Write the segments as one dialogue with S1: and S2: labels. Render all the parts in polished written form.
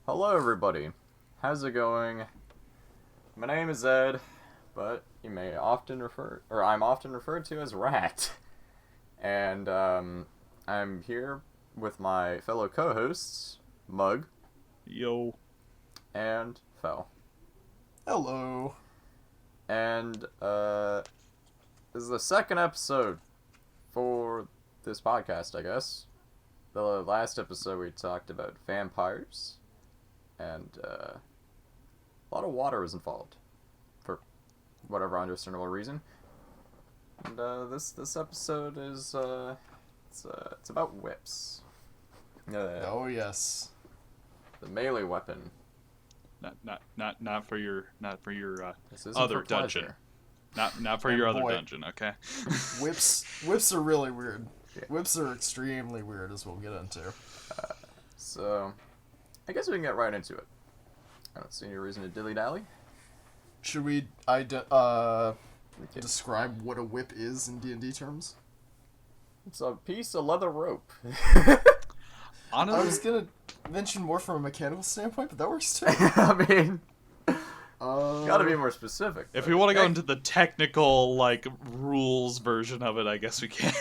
S1: Hello, everybody. How's it going? My name is Ed, but you may often I'm often referred to as Rat. And, I'm here with my fellow co-hosts, Mug
S2: Yo.
S1: and Fel.
S3: Hello.
S1: And, this is the second episode for this podcast, I guess. The last episode we talked about vampires, and, a lot of water was involved, for whatever understandable reason. And this episode is it's about whips.
S3: Oh yes.
S1: The melee weapon.
S2: Not for your
S1: This isn't
S2: other
S1: for pleasure.
S2: dungeon. Not for
S3: Oh,
S2: your other
S3: boy.
S2: dungeon, okay?
S3: Whips are really weird.
S1: Yeah.
S3: Whips are extremely weird, as we'll get into.
S1: So, I guess we can get right into it. I don't see any reason to dilly dally.
S3: Should we describe what a whip is in D&D terms?
S1: It's a piece of leather rope.
S3: I was
S2: Honestly,
S3: gonna mention more from a mechanical standpoint, but that works too.
S1: I mean,
S3: Uh,
S1: gotta be more specific.
S2: if
S1: but-
S2: we want to go
S1: Hey,
S2: into the technical rules version of it, I guess we can.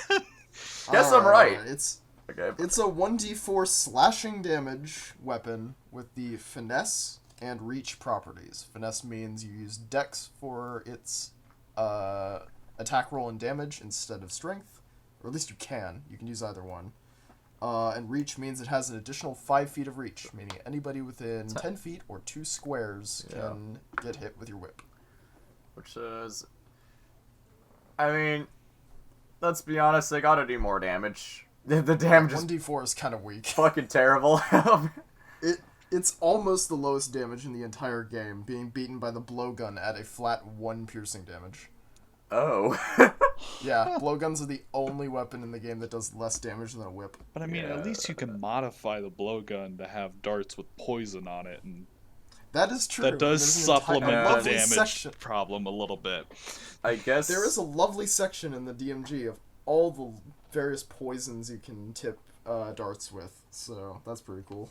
S1: Guess I'm right.
S3: It's
S1: okay,
S3: a 1d4 slashing damage weapon with the finesse and reach properties. Finesse means you use dex for its attack roll and damage instead of strength, or at least you can. You can use either one. And reach means it has an additional 5 feet of reach, meaning anybody within 10 feet or 2 squares
S1: Yeah.
S3: can get hit with your whip.
S1: which is, I mean, let's be honest, they gotta do more damage. The damage is
S3: 1d4 is kind of weak.
S1: fucking terrible.
S3: It's almost the lowest damage in the entire game, being beaten by the blowgun at a flat 1 piercing damage.
S1: Oh.
S3: Yeah, blowguns are the only weapon in the game that does less damage than a whip.
S2: But I mean, at least you can modify the blowgun to have darts with poison on it, and
S3: That is true.
S2: that does
S3: There's an
S2: supplement
S1: entire
S2: the
S3: lovely
S2: damage
S3: section.
S2: problem a little bit.
S1: I guess
S3: There is a lovely section in the DMG of all the various poisons you can tip darts with, so that's pretty cool.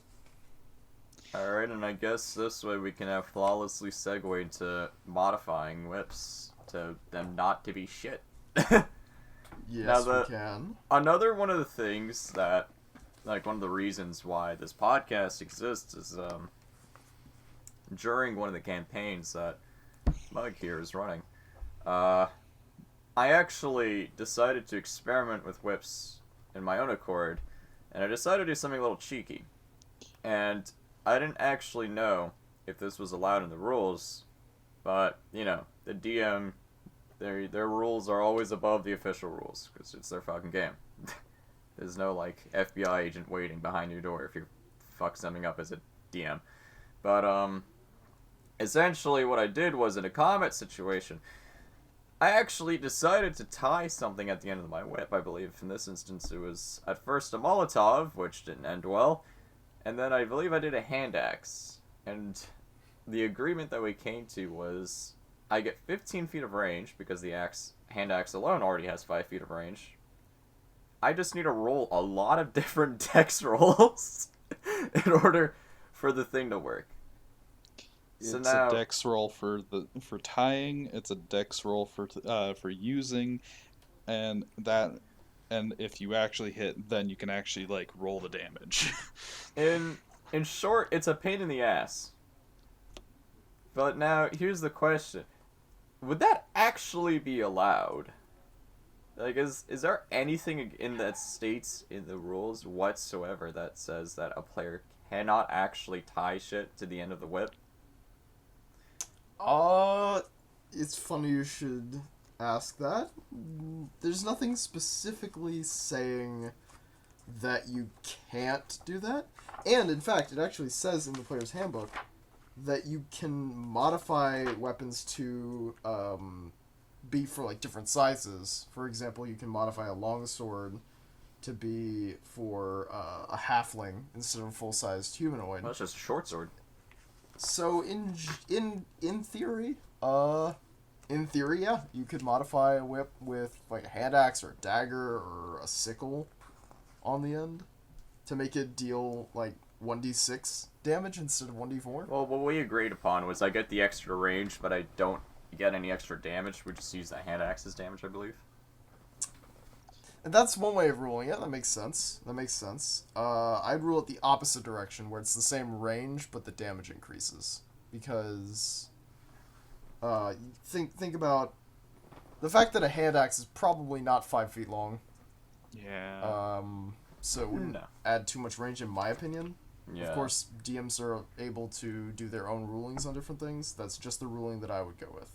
S1: Alright, and I guess this way we can have flawlessly segued to modifying whips to them not to be shit.
S3: Yes,
S1: the-
S3: we can.
S1: Another one of the things that, like, one of the reasons why this podcast exists is, during one of the campaigns that Mug here is running, I actually decided to experiment with whips in my own accord, and I decided to do something a little cheeky. And I didn't actually know if this was allowed in the rules, but, you know, the DM, their rules are always above the official rules, because it's their fucking game. There's no, like, FBI agent waiting behind your door if you fuck something up as a DM. But, essentially what I did was, in a combat situation, I actually decided to tie something at the end of my whip, I believe. In this instance, it was, at first, a Molotov, which didn't end well, and then I believe I did a hand axe. And the agreement that we came to was I get 15 feet of range because the hand axe alone already has 5 feet of range. I just need to roll a lot of different dex rolls in order for the thing to work. So
S2: It's
S1: now,
S2: a dex roll for tying. It's a dex roll for using, and if you actually hit, then you can actually roll the damage.
S1: in short, it's a pain in the ass. But now, here's the question. Would that actually be allowed? Like, is there anything in that states in the rules whatsoever that says that a player cannot actually tie shit to the end of the whip?
S3: It's funny you should ask that. There's nothing specifically saying that you can't do that. And, in fact, it actually says in the player's handbook that you can modify weapons to be for, different sizes. For example, you can modify a longsword to be for a halfling instead of a full-sized humanoid.
S1: Well, it's just a short sword.
S3: So in theory, yeah, you could modify a whip with a hand axe or a dagger or a sickle on the end to make it deal 1d6 damage instead of 1d4?
S1: Well, what we agreed upon was I get the extra range, but I don't get any extra damage. We just use that hand axe's damage, I believe.
S3: And that's one way of ruling it. That makes sense. I'd rule it the opposite direction, where it's the same range, but the damage increases. Because, think about the fact that a hand axe is probably not 5 feet long.
S2: Yeah.
S3: So it wouldn't
S1: No.
S3: add too much range, in my opinion.
S1: Yeah.
S3: Of course, DMs are able to do their own rulings on different things. That's just the ruling that I would go with.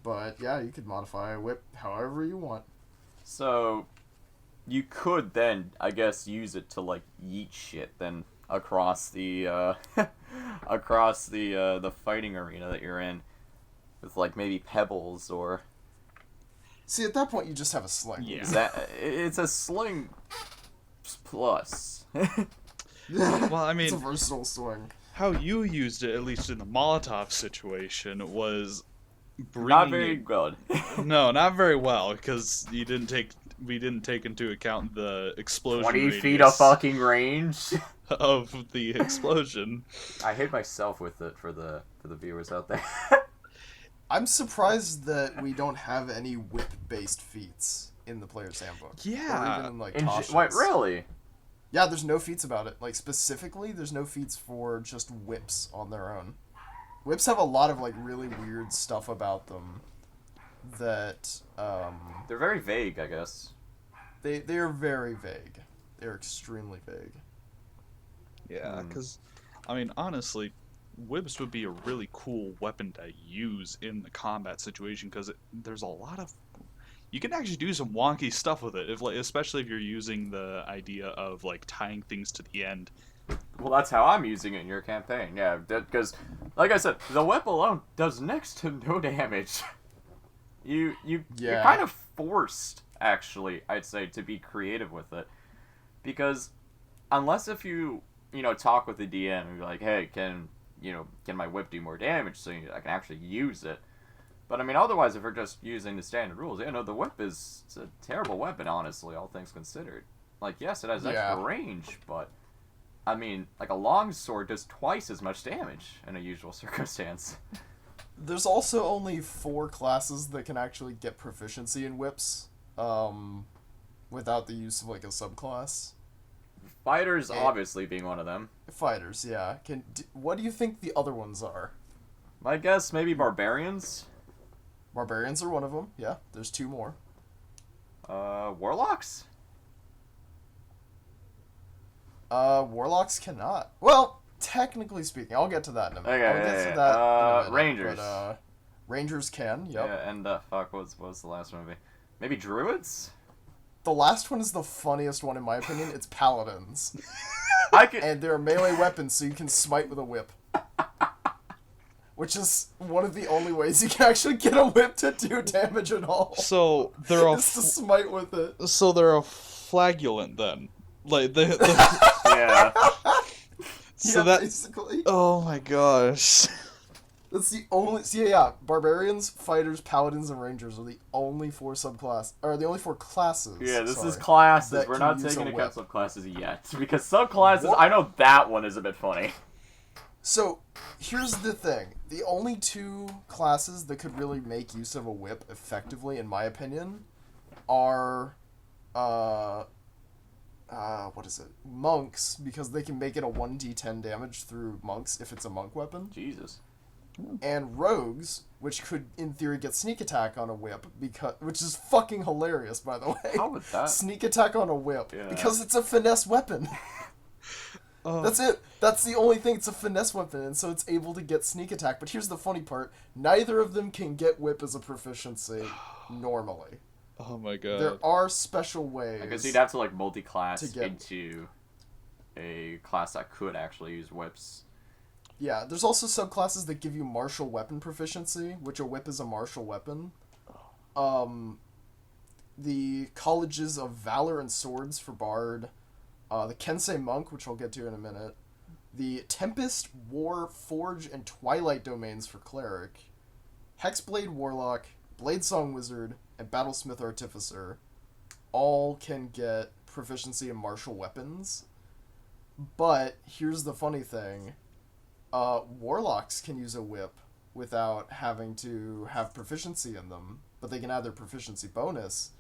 S3: But, yeah, you could modify a whip however you want.
S1: So, you could then, I guess, use it to, like, yeet shit then across the, the fighting arena that you're in. With, like, maybe pebbles or...
S3: See, at that point, you just have a sling.
S2: Yeah.
S1: It's a sling plus.
S2: Well, I
S3: It's a
S2: mean,
S3: versatile swing.
S2: how you used it, at least in the Molotov situation, was bringing
S1: Not very
S2: it-
S1: good.
S2: No, not very well, because we didn't take into account the explosion
S1: 20 feet
S2: radius
S1: of fucking range.
S2: of the explosion.
S1: I hit myself with it for the viewers out there.
S3: I'm surprised that we don't have any whip-based feats in the player's handbook. Or
S2: Yeah.
S3: even in, like,
S1: Wait,
S3: Tasha's.
S1: really?
S3: Yeah, there's no feats about it. Like, specifically, there's no feats for just whips on their own. Whips have a lot of, like, really weird stuff about them that,
S1: They're very vague, I guess.
S3: they're very vague. They're extremely vague.
S2: Yeah, because, I mean, honestly, whips would be a really cool weapon to use in the combat situation, because there's a lot of... You can actually do some wonky stuff with it, especially if you're using the idea of, like, tying things to the end.
S1: Well, that's how I'm using it in your campaign, yeah. Because, like I said, the whip alone does next to no damage. You're
S3: Yeah.
S1: kind of forced, actually, I'd say, to be creative with it. Because, unless if you talk with the DM and be like, hey, can my whip do more damage so I can actually use it? But, I mean, otherwise, if we're just using the standard rules, the whip is a terrible weapon, honestly, all things considered. Like, yes, it has extra
S3: Yeah.
S1: range, but, I mean, like, a longsword does twice as much damage in a usual circumstance.
S3: There's also only 4 classes that can actually get proficiency in whips, without the use of, like, a subclass.
S1: Fighters,
S3: Yeah.
S1: obviously, being one of them.
S3: Fighters, yeah. What do you think the other ones are?
S1: My guess, maybe barbarians?
S3: Barbarians are one of them, yeah. There's 2 more.
S1: Warlocks?
S3: Warlocks cannot. Well, technically speaking, I'll get to that in a minute.
S1: Okay,
S3: I'll get
S1: yeah,
S3: to
S1: yeah.
S3: that in a minute,
S1: Rangers.
S3: But, Rangers can, yep.
S1: Yeah, and, fuck, what was the last movie? Maybe druids?
S3: The last one is the funniest one in my opinion. It's paladins.
S1: I could...
S3: And they're melee weapons, so you can smite with a whip. Which is one of the only ways you can actually get a whip to do damage at all.
S2: So they're a
S3: Is to smite with it.
S2: flagellant then. Like the
S1: Yeah.
S2: so
S3: Yeah,
S2: that
S3: basically.
S2: oh my gosh.
S3: That's the only. See, yeah, barbarians, fighters, paladins, and rangers are the only 4 subclass, or the only 4 classes.
S1: Yeah, this is
S3: sorry,
S1: classes.
S3: that
S1: We're
S3: can
S1: not
S3: use
S1: taking
S3: a
S1: account
S3: whip.
S1: subclasses yet. Because subclasses,
S3: What?
S1: I know that one is a bit funny.
S3: So, here's the thing. The only 2 classes that could really make use of a whip effectively, in my opinion, are, what is it? Monks, because they can make it a 1d10 damage through monks if it's a monk weapon.
S1: Jesus.
S3: And rogues, which could, in theory, get sneak attack on a whip, which is fucking hilarious, by the way.
S1: How would that...
S3: Sneak attack on a whip,
S1: Yeah.
S3: because it's a finesse weapon.
S2: Oh.
S3: That's it. That's the only thing. It's a finesse weapon, and so it's able to get sneak attack. But here's the funny part. Neither of them can get whip as a proficiency normally.
S2: Oh my god.
S3: There are special ways.
S1: I guess you'd have to, like, multi-class
S3: to get-
S1: into a class that could actually use whips.
S3: Yeah, there's also subclasses that give you martial weapon proficiency, which a whip is a martial weapon. The Colleges of Valor and Swords for Bard, the Kensei Monk, which I'll get to in a minute, the Tempest, War, Forge, and Twilight domains for Cleric, Hexblade Warlock, Bladesong Wizard, and Battlesmith Artificer all can get proficiency in martial weapons. But here's the funny thing. Warlocks can use a whip without having to have proficiency in them, but they can add their proficiency bonus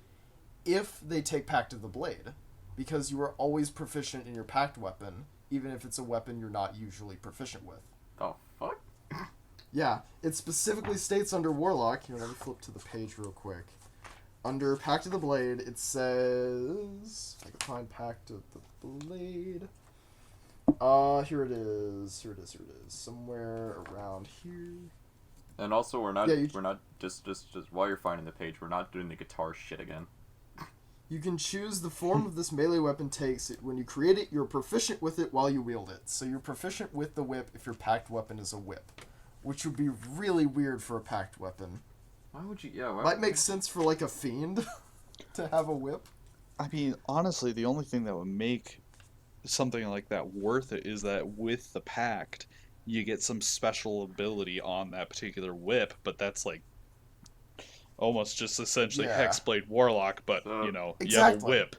S3: if they take Pact of the Blade, because you are always proficient in your Pact weapon, even if it's a weapon you're not usually proficient with.
S1: The fuck?
S3: Yeah, it specifically states under Warlock, here, let me flip to the page real quick. Under Pact of the Blade, it says, if I can find Pact of the Blade. Here it is. Somewhere around here.
S1: And also, we're not,
S3: Yeah,
S1: we're not, just while you're finding the page, we're not doing the guitar shit again.
S3: You can choose the form of this melee weapon takes. When you create it, you're proficient with it while you wield it. So you're proficient with the whip if your packed weapon is a whip. Which would be really weird for a packed weapon.
S1: Why would you, yeah, why
S3: Might
S1: would
S3: make
S1: you-
S3: sense for, like, a fiend to have a whip.
S2: I mean, honestly, the only thing that would make something like that worth it is that with the pact, you get some special ability on that particular whip, but that's like almost just essentially
S3: Yeah.
S2: Hexblade Warlock, but
S1: So-
S2: you have a
S3: Exactly.
S2: whip.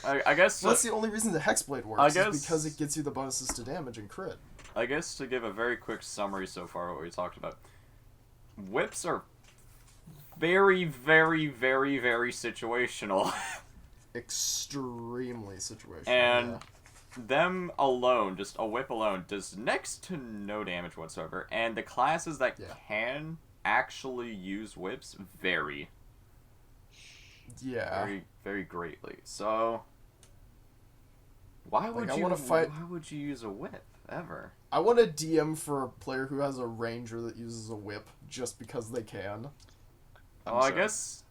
S1: I guess,
S3: Well, that's the only reason the Hexblade works,
S1: I
S3: is
S1: guess-
S3: because it gets you the bonuses to damage and crit.
S1: I guess to give a very quick summary so far of what we talked about, whips are very, very, very, very situational.
S3: Extremely situational.
S1: And
S3: yeah.
S1: them alone, just a whip alone, does next to no damage whatsoever. And the classes that
S3: Yeah.
S1: can actually use whips vary
S3: Yeah.
S1: very, very greatly. So, why would
S3: I
S1: you?
S3: wanna fight-
S1: Why would you use a whip ever?
S3: I want a DM for a player who has a ranger that uses a whip just because they can.
S1: Well, I guess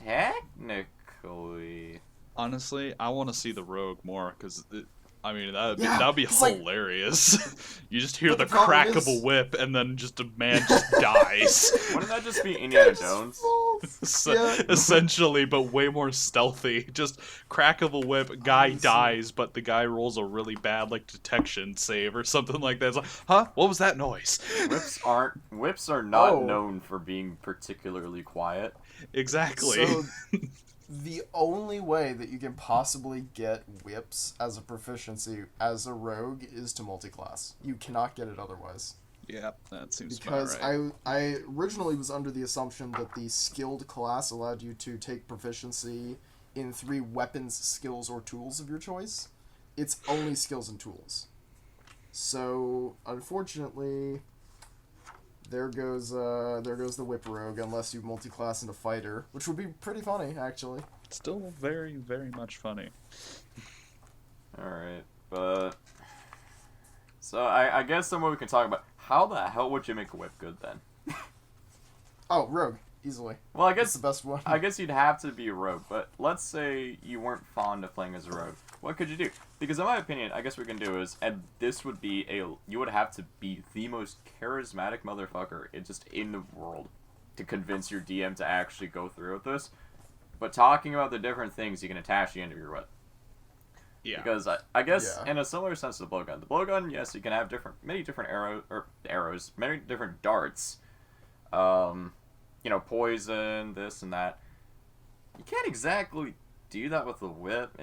S1: technically.
S2: Honestly, I want to see the rogue more because I mean that'd
S3: Yeah,
S2: be
S3: it's like-
S2: hilarious. You just hear
S3: But
S2: the
S3: the problem
S2: crack of
S3: is-
S2: a whip, and then just a man just dies.
S1: Wouldn't that just be Indiana
S3: Just
S1: Jones?
S3: falls. Yeah.
S2: Essentially, but way more stealthy. Just crack of a whip, guy
S3: Honestly.
S2: dies, but the guy rolls a really bad like detection save or something like that. It's like, huh? What was that noise?
S1: Whips are not
S3: Oh.
S1: known for being particularly quiet.
S2: Exactly.
S3: So, the only way that you can possibly get whips as a proficiency as a rogue is to multiclass. You cannot get it otherwise.
S2: Yeah, that seems
S3: Because
S2: about right.
S3: I originally was under the assumption that the skilled class allowed you to take proficiency in 3 weapons, skills, or tools of your choice. It's only skills and tools. So, unfortunately, there goes the whip rogue unless you multiclass into fighter, which would be pretty funny actually.
S2: Still very, very much funny.
S1: Alright, but... So, I guess then what we can talk about, how the hell would you make a whip good then?
S3: Oh, rogue, easily.
S1: Well, I
S3: That's
S1: guess
S3: the best one.
S1: I guess you'd have to be a rogue, but let's say you weren't fond of playing as a rogue. What could you do? Because in my opinion, I guess what we can do is, and this would be you would have to be the most charismatic motherfucker in the world to convince your DM to actually go through with this. But talking about the different things you can attach the end of your whip.
S2: Yeah.
S1: Because I guess
S3: Yeah.
S1: in a similar sense to the blowgun. The blowgun, yes, you can have many different arrows, many different darts. Poison, this and that. You can't exactly do that with the whip.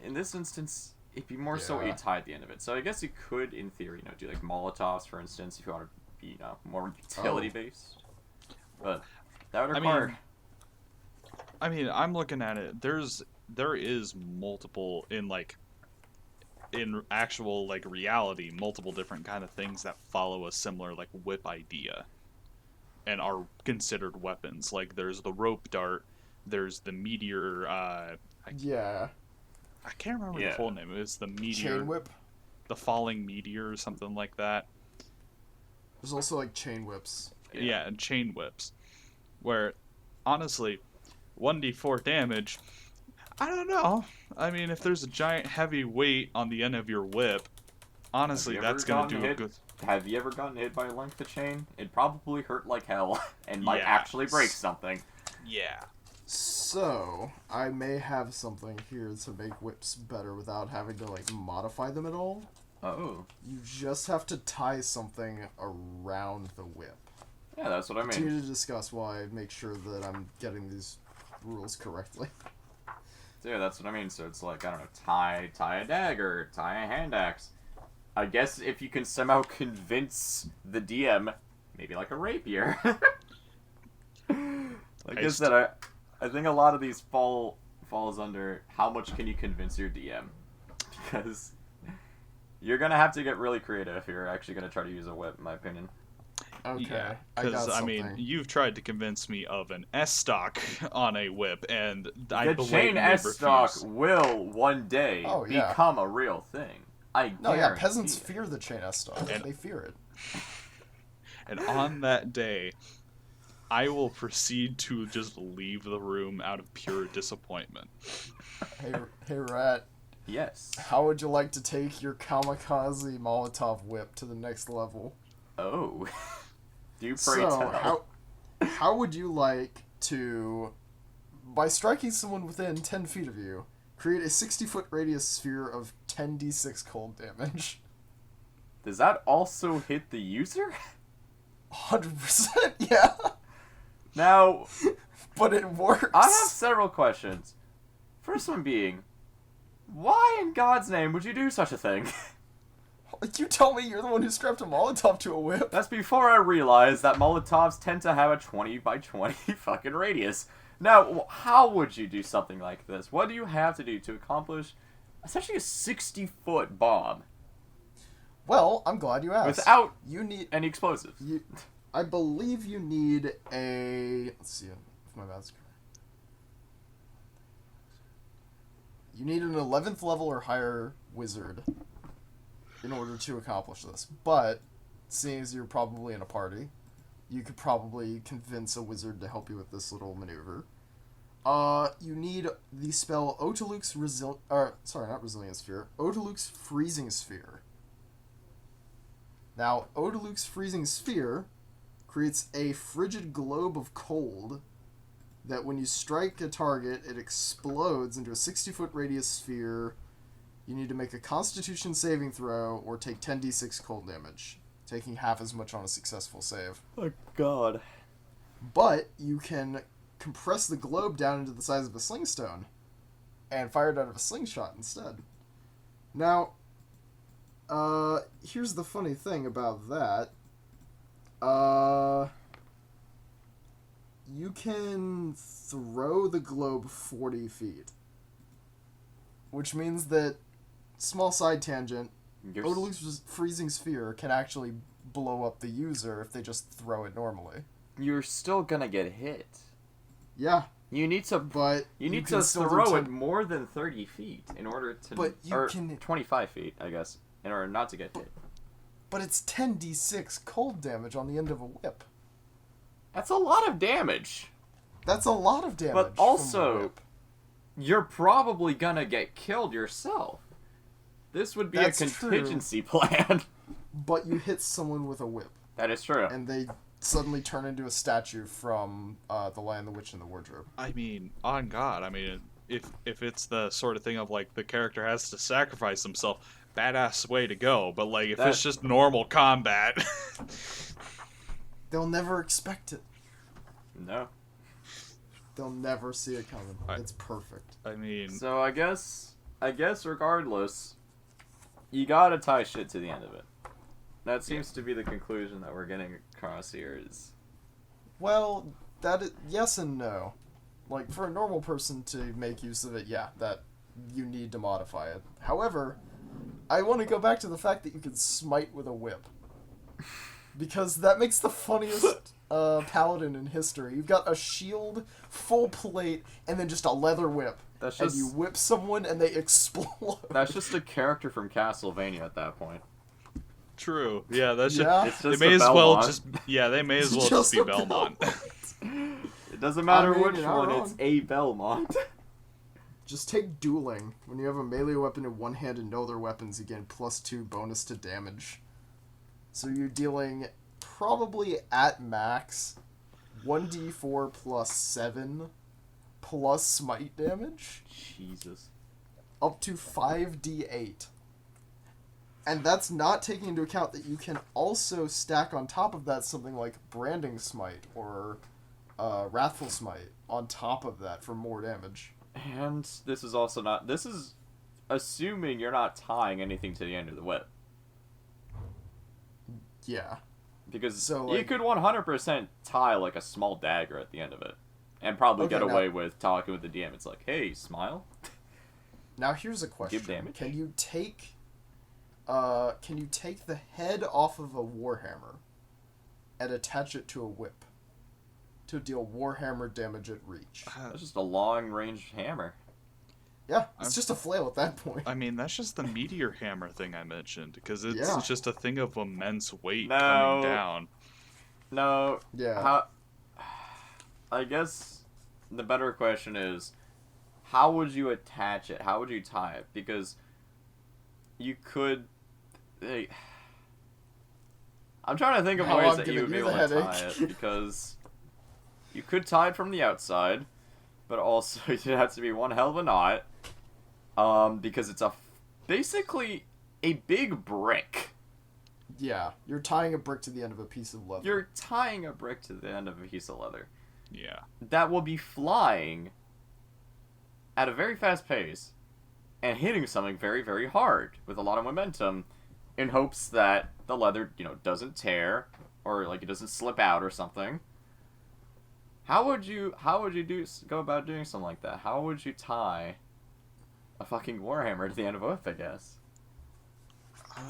S1: In this instance, it'd be more so
S3: Yeah.
S1: a tie at the end of it. So I guess you could, in theory, do like Molotovs, for instance, if you want to be, more utility based. But that would
S2: I mean,
S1: require.
S2: I'm looking at it. There is multiple in actual like reality, multiple different kind of things that follow a similar like whip idea, and are considered weapons. Like there's the rope dart, there's the meteor.
S3: Yeah.
S2: I can't remember
S1: Yeah.
S2: the full name. It was the meteor,
S3: Chain whip.
S2: the falling meteor, or something like that.
S3: There's also like chain whips.
S2: Yeah, and chain whips, where honestly, 1d4 damage. I don't know. I mean, if there's a giant heavy weight on the end of your whip, honestly,
S1: Have you ever
S2: that's gonna
S1: gotten
S2: do a
S1: hit?
S2: good.
S1: Have you ever gotten hit by a length of chain? It probably hurt like hell and might
S2: Yeah.
S1: actually break something.
S2: Yeah.
S3: So, I may have something here to make whips better without having to like modify them at all.
S1: Oh.
S3: You just have to tie something around the whip.
S1: Yeah, that's what I mean.
S3: Continue to discuss while I make sure that I'm getting these rules correctly.
S1: Yeah, that's what I mean. So it's like, I don't know, tie a dagger, tie a hand axe. I guess if you can somehow convince the DM, maybe like a rapier. Like I said, I think a lot of these falls under how much can you convince your DM, because you're gonna have to get really creative if you're actually gonna try to use a whip, in my opinion.
S3: Okay,
S2: Yeah,
S3: I got
S2: because I mean,
S3: something.
S2: you've tried to convince me of an S stock on a whip, and I
S1: The chain
S2: blatantly
S1: S stock
S2: refuse.
S1: will one day
S3: Oh, yeah.
S1: become a real thing. I
S3: No, yeah,
S1: guarantee
S3: peasants
S1: it.
S3: fear the chain S stock.
S2: And-
S3: They fear it.
S2: And on that day, I will proceed to just leave the room out of pure disappointment.
S3: Hey, Rat,
S1: Yes.
S3: how would you like to take your kamikaze Molotov whip to the next level?
S1: Oh. Do you pray
S3: So,
S1: tell?
S3: how would you like to, by striking someone within 10 feet of you, create a 60-foot radius sphere of 10d6 cold damage?
S1: Does that also hit the user?
S3: 100%, yeah.
S1: Now,
S3: But it works.
S1: I have several questions. First one being, why in God's name would you do such a thing?
S3: You tell me you're the one who strapped a Molotov to a whip.
S1: That's before I realized that Molotovs tend to have a 20 by 20 fucking radius. Now, how would you do something like this? What do you have to do to accomplish essentially a 60-foot bomb
S3: Well, I'm glad you asked.
S1: without
S3: You need...
S1: any explosives?
S3: I believe you need a... Let's see if my math's correct. You need an 11th level or higher wizard in order to accomplish this. But, seeing as you're probably in a party, you could probably convince a wizard to help you with this little maneuver. You need the spell Otiluke's Resilience Sphere. Otiluke's Freezing Sphere. Now, Otiluke's Freezing Sphere creates a frigid globe of cold that when you strike a target, it explodes into a 60-foot radius sphere. You need to make a Constitution saving throw or take 10d6 cold damage, taking half as much on a successful save.
S1: Oh, God.
S3: But you can compress the globe down into the size of a slingstone and fire it out of a slingshot instead. Now, here's the funny thing about that. You can throw the globe 40 feet. Which means that, small side tangent, Otiluke's Freezing Sphere can actually blow up the user if they just throw it normally.
S1: You're still gonna get hit.
S3: Yeah,
S1: You need to
S3: but
S1: You need
S3: can
S1: to
S3: still do
S1: throw
S3: 10
S1: it more than 30 feet in order to...
S3: But you
S1: or
S3: can-
S1: 25 feet, I guess, in order not to get hit.
S3: But it's 10d6 cold damage on the end of a whip.
S1: That's a lot of damage.
S3: That's a lot of damage.
S1: But
S3: from a
S1: also,
S3: whip.
S1: you're probably gonna get killed yourself. This would be
S3: That's
S1: a contingency plan.
S3: But you hit someone with a whip,
S1: That is true.
S3: and they suddenly turn into a statue from The Lion, the Witch, and the Wardrobe.
S2: I mean, on God, I mean, if it's the sort of thing of like the character has to sacrifice himself, badass way to go. But like if it's just normal combat,
S3: They'll never expect it.
S1: No.
S3: They'll never see it coming.
S2: I-
S3: It's perfect.
S2: I mean,
S1: So I guess regardless, you gotta tie shit to the end of it. That seems to be the conclusion that we're getting across here is...
S3: Well, yes and no. Like, for a normal person to make use of it, yeah, that you need to modify it. However, I want to go back to the fact that you can smite with a whip. Because that makes the funniest paladin in history. You've got a shield, full plate, and then just a leather whip.
S1: That's
S3: And
S1: just...
S3: you whip someone and they explode.
S1: That's just a character from Castlevania at that point.
S2: true. Yeah, that's
S3: Yeah.
S1: It's
S2: they
S1: just
S2: may
S1: a
S2: as well
S1: Belmont.
S2: just they may as well
S3: Just
S2: just be
S3: a
S2: Belmont.
S1: It doesn't matter
S3: I mean,
S1: which
S3: you're not
S1: one,
S3: wrong.
S1: it's a Belmont.
S3: Just take dueling. When you have a melee weapon in one hand and no other weapons, you get +2 bonus to damage. So you're dealing probably at max 1d4 plus 7 plus smite damage
S1: Jesus.
S3: up to 5d8. And that's not taking into account that you can also stack on top of that something like Branding Smite or Wrathful Smite on top of that for more damage.
S1: And this is also not. This is assuming you're not tying anything to the end of the whip.
S3: Yeah.
S1: Because
S3: So,
S1: you
S3: like-
S1: could 100% tie like a small dagger at the end of it. And probably
S3: Okay,
S1: get
S3: now-
S1: away with talking with the DM. It's like, hey, smile.
S3: Now here's a question.
S1: Give damage.
S3: Can you take the head off of a warhammer and attach it to a whip to deal warhammer damage at reach?
S1: That's just a long range hammer.
S3: Yeah, it's just a flail at that point.
S2: I mean, that's just the meteor hammer thing I mentioned, because it's
S3: Yeah.
S2: just a thing of immense weight
S1: No.
S2: coming down.
S1: No,
S3: Yeah.
S1: how, I guess the better question is, how would you attach it? How would you tie it? Because you could. I'm trying to think of
S3: Now
S1: ways
S3: I'm
S1: that you
S3: giving
S1: would be
S3: you
S1: able
S3: the
S1: to tie
S3: headache.
S1: it. Because you could tie it from the outside, but also you'd have to be one hell of a knot. Because it's basically a big brick.
S3: Yeah, you're tying a brick to the end of a piece of leather.
S1: You're tying a brick to the end of a piece of leather
S2: Yeah.
S1: that will be flying at a very fast pace and hitting something very, very hard with a lot of momentum in hopes that the leather, doesn't tear or like it doesn't slip out or something. How would you go about doing something like that? How would you tie a fucking warhammer to the end of a whip, I guess?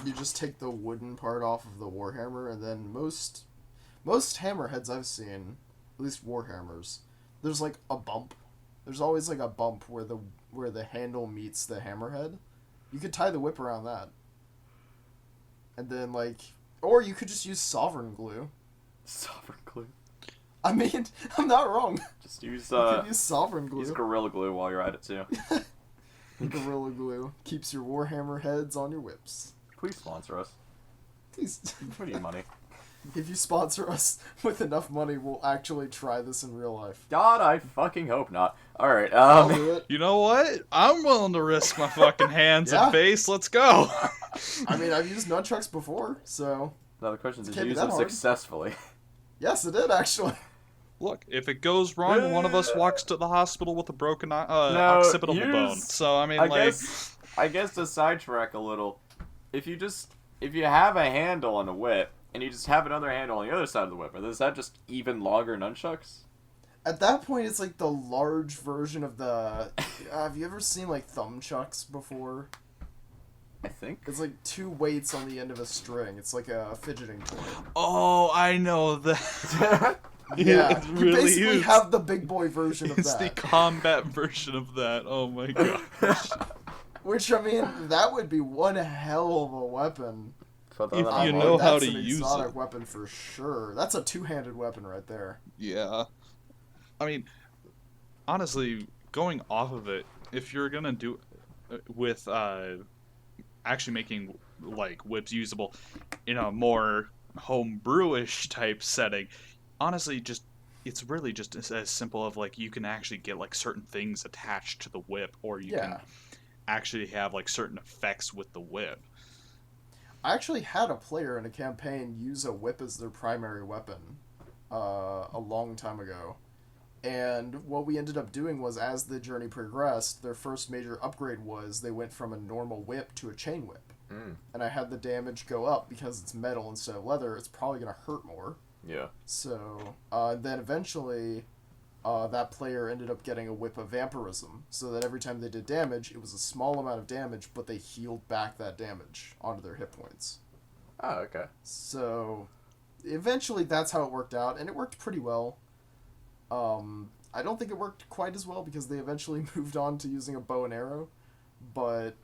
S3: You just take the wooden part off of the warhammer, and then most hammerheads I've seen, at least warhammers, there's like a bump. There's always like a bump where the handle meets the hammerhead. You could tie the whip around that, and then or you could just use sovereign glue.
S1: Sovereign glue.
S3: I mean, I'm not wrong.
S1: Just use
S3: You could use sovereign
S1: use
S3: glue.
S1: Gorilla Glue while you're at it too.
S3: Gorilla glue keeps your warhammer heads on your whips.
S1: Please sponsor us.
S3: Please.
S1: We need money.
S3: If you sponsor us with enough money, we'll actually try this in real life.
S1: God, I fucking hope not. All right.
S3: I'll do it.
S2: You know what? I'm willing to risk my fucking hands
S3: Yeah.
S2: and face. Let's go.
S3: I mean, I've used nunchucks before, so
S1: Now the question is, did
S3: Can't
S1: you
S3: be
S1: use
S3: that
S1: them
S3: hard.
S1: successfully?
S3: yes, it did actually.
S2: Look, if it goes wrong, one of us walks to the hospital with a broken
S1: No,
S2: occipital
S1: use-
S2: bone. So I mean,
S1: I guess to sidetrack a little, if you have a handle on the whip and you just have another handle on the other side of the whip, is that just even longer nunchucks?
S3: At that point, it's like the large version of the. Have you ever seen like thumbchucks before?
S1: I think.
S3: It's like two weights on the end of a string. It's like a fidgeting toy.
S2: oh, I know that.
S3: Yeah,
S2: it
S3: you
S2: really
S3: basically
S2: is.
S3: have the big boy version of
S2: It's the
S3: that.
S2: combat version of that. Oh my gosh.
S3: Which I mean, that would be one hell of a weapon.
S1: Put that
S2: If
S1: on
S2: you
S1: my
S2: know
S1: list.
S2: how
S3: That's
S2: to
S3: an
S2: use
S3: exotic
S2: it.
S3: weapon for sure. That's a two-handed weapon right there.
S2: Yeah. I mean, honestly, going off of it, if you're gonna do with actually making like whips usable in a more homebrewish type setting, honestly, it's really just as simple of like you can actually get like certain things attached to the whip, or you can
S3: Yeah.
S2: actually have like certain effects with the whip.
S3: I actually had a player in a campaign use a whip as their primary weapon a long time ago. And what we ended up doing was, as the journey progressed, their first major upgrade was they went from a normal whip to a chain whip.
S1: Mm,
S3: And I had the damage go up because it's metal instead of leather. It's probably going to hurt more.
S1: yeah.
S3: So then eventually that player ended up getting a whip of vampirism, so that every time they did damage, it was a small amount of damage, but they healed back that damage onto their hit points.
S1: Oh, okay.
S3: So eventually that's how it worked out, and it worked pretty well. I don't think it worked quite as well because they eventually moved on to using a bow and arrow, but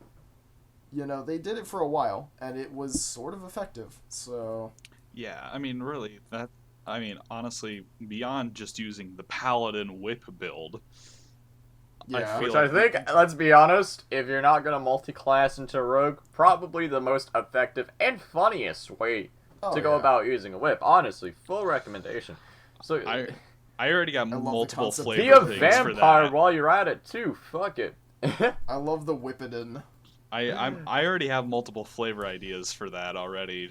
S3: they did it for a while, and it was sort of effective. So
S2: Yeah, I mean, really, honestly, beyond just using the paladin whip build,
S3: yeah,
S2: feel
S1: Which I think, let's be honest, if you're not gonna multi-class into rogue, probably the most effective and funniest way
S3: Oh,
S1: to go
S3: yeah.
S1: about using a whip. Honestly, full recommendation. So
S2: I already got
S3: love the
S2: multiple
S3: concept.
S1: be
S2: flavor
S1: a
S2: things for
S1: vampire
S2: that.
S1: while you're at it too. Fuck it.
S3: I love the whippidin.
S2: I already have multiple flavor ideas for that already.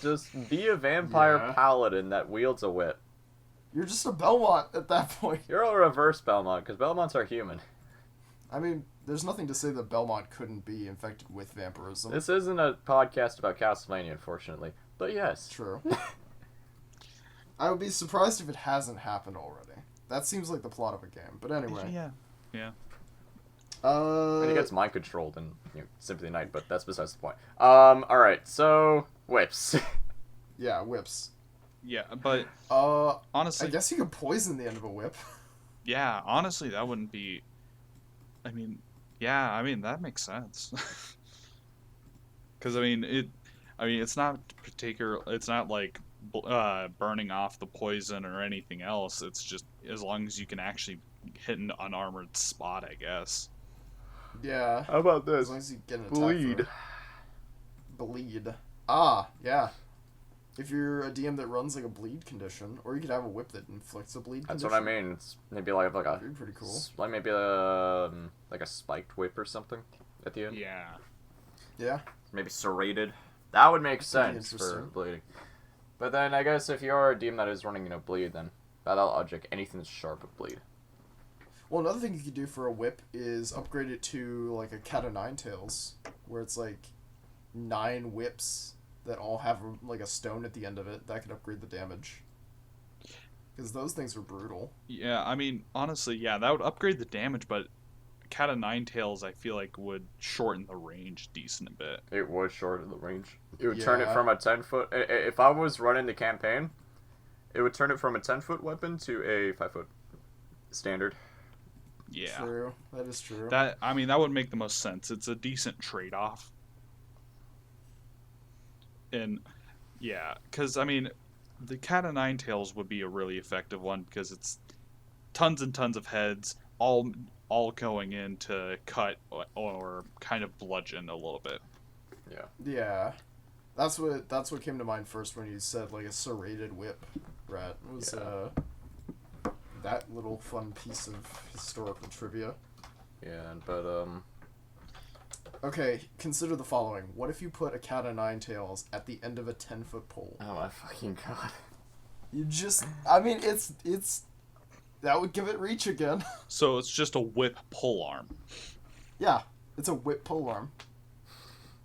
S1: Just be a vampire
S3: Yeah.
S1: paladin that wields a whip.
S3: You're just a Belmont at that point.
S1: You're a reverse Belmont, because Belmonts are human.
S3: I mean, there's nothing to say that Belmont couldn't be infected with vampirism.
S1: This isn't a podcast about Castlevania, unfortunately. But yes.
S3: True. I would be surprised if it hasn't happened already. That seems like the plot of a game. But anyway.
S2: Yeah.
S1: And he gets mind controlled in Symphony Night, but that's besides the point. Alright, so whips.
S3: Yeah, whips.
S2: Yeah, but honestly,
S3: I guess you could poison the end of a whip.
S2: yeah, honestly, that wouldn't be. I mean, yeah, I mean that makes sense. Because it's not particular. It's not like burning off the poison or anything else. It's just as long as you can actually hit an unarmored spot, I guess.
S3: Yeah.
S1: How about this?
S3: As long as you get an attack
S1: Bleed.
S3: for it. Bleed. Ah, yeah. If you're a DM that runs like a bleed condition, or you could have a whip that inflicts a bleed
S1: That's
S3: condition.
S1: what I mean. It's maybe like a
S3: That'd be pretty cool.
S1: like maybe like a spiked whip or something at the end.
S2: Yeah.
S3: Yeah.
S1: Maybe serrated. That would make
S3: That'd be
S1: sense for
S3: interesting.
S1: bleeding. But then I guess if you're a DM that is running bleed, then by that logic, anything that's sharp would bleed.
S3: Well, another thing you could do for a whip is upgrade it to like a cat o' nine tails, where it's like 9 whips that all have like a stone at the end of it. That could upgrade the damage. Because those things are brutal.
S2: Yeah, I mean, honestly, yeah, that would upgrade the damage, but Cat of Nine Tails, I feel like, would shorten the range decent a bit.
S1: It would shorten the range. It would turn it
S3: Yeah.
S1: from a 10-foot... If I was running the campaign, it would turn it from a 10-foot weapon to a 5-foot standard.
S2: Yeah.
S3: True. That is true.
S2: That would make the most sense. It's a decent trade-off. And yeah, because the Cat of Nine Tails would be a really effective one because it's tons and tons of heads, all going in to cut or kind of bludgeon a little bit.
S3: Yeah. That's what came to mind first when you said like a serrated whip, Rat. It was that little fun piece of historical trivia.
S1: Yeah, but
S3: Okay, consider the following. What if you put a cat o' nine tails at the end of a 10-foot pole?
S1: oh my fucking god.
S3: You just... it's... That would give it reach again.
S2: So it's just a whip pull arm.
S3: Yeah, it's a whip pole arm.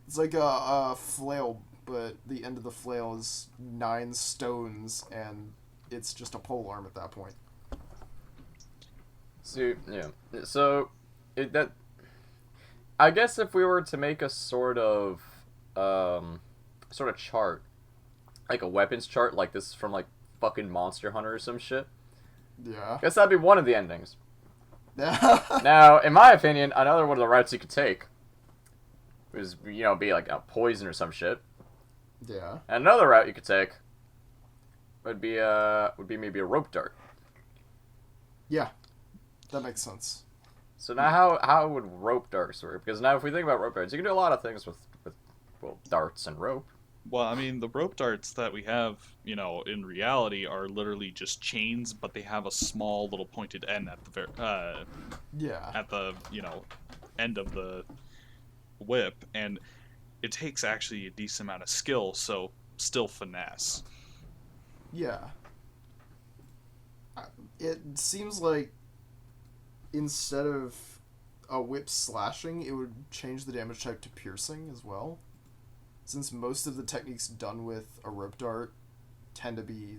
S3: It's like a flail, but the end of the flail is 9 stones, and it's just a pole arm at that point.
S1: So, yeah. So, I guess if we were to make a sort of chart, like a weapons chart, like this is from like fucking Monster Hunter or some shit,
S3: Yeah.
S1: I guess that'd be one of the endings. Now, in my opinion, another one of the routes you could take is, be like a poison or some shit.
S3: Yeah.
S1: And another route you could take would be maybe a rope dart.
S3: Yeah. That makes sense.
S1: So now how would rope darts work? Because now if we think about rope darts, you can do a lot of things with darts and rope.
S2: Well, the rope darts that we have, in reality are literally just chains, but they have a small little pointed end at the
S3: Yeah.
S2: at the, end of the whip, and it takes actually a decent amount of skill, so still finesse.
S3: Yeah. It seems like instead of a whip slashing, it would change the damage type to piercing as well. Since most of the techniques done with a rope dart tend to be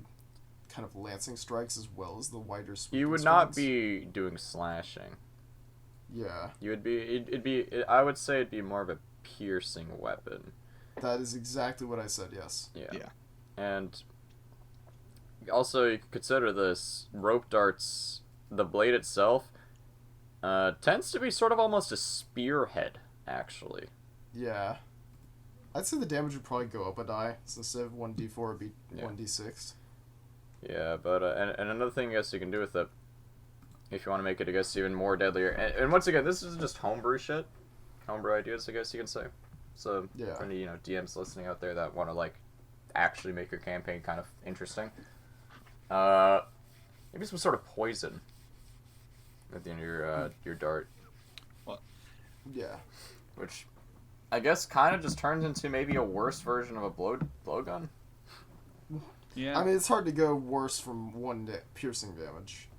S3: kind of lancing strikes as well as the wider sweeping
S1: You would not
S3: swings.
S1: be doing slashing.
S3: Yeah,
S1: You would be. I would say it'd be more of a piercing weapon.
S3: that is exactly what I said, yes.
S2: Yeah.
S1: And also, you could consider this rope darts. The blade itself tends to be sort of almost a spearhead, actually.
S3: Yeah. I'd say the damage would probably go up a die, so instead of 1d4 it would be
S1: Yeah.
S3: 1d6.
S1: Yeah, but and another thing I guess you can do with it, if you want to make it, I guess, even more deadlier. And once again, this is just homebrew shit, homebrew ideas, I guess you can say. So
S3: Yeah.
S1: for any DMs listening out there that want to like actually make your campaign kind of interesting, maybe some sort of poison at the end of your dart,
S3: Yeah.
S1: which I guess kind of just turns into maybe a worse version of a blowgun.
S2: Yeah.
S3: I mean, it's hard to go worse from one piercing damage.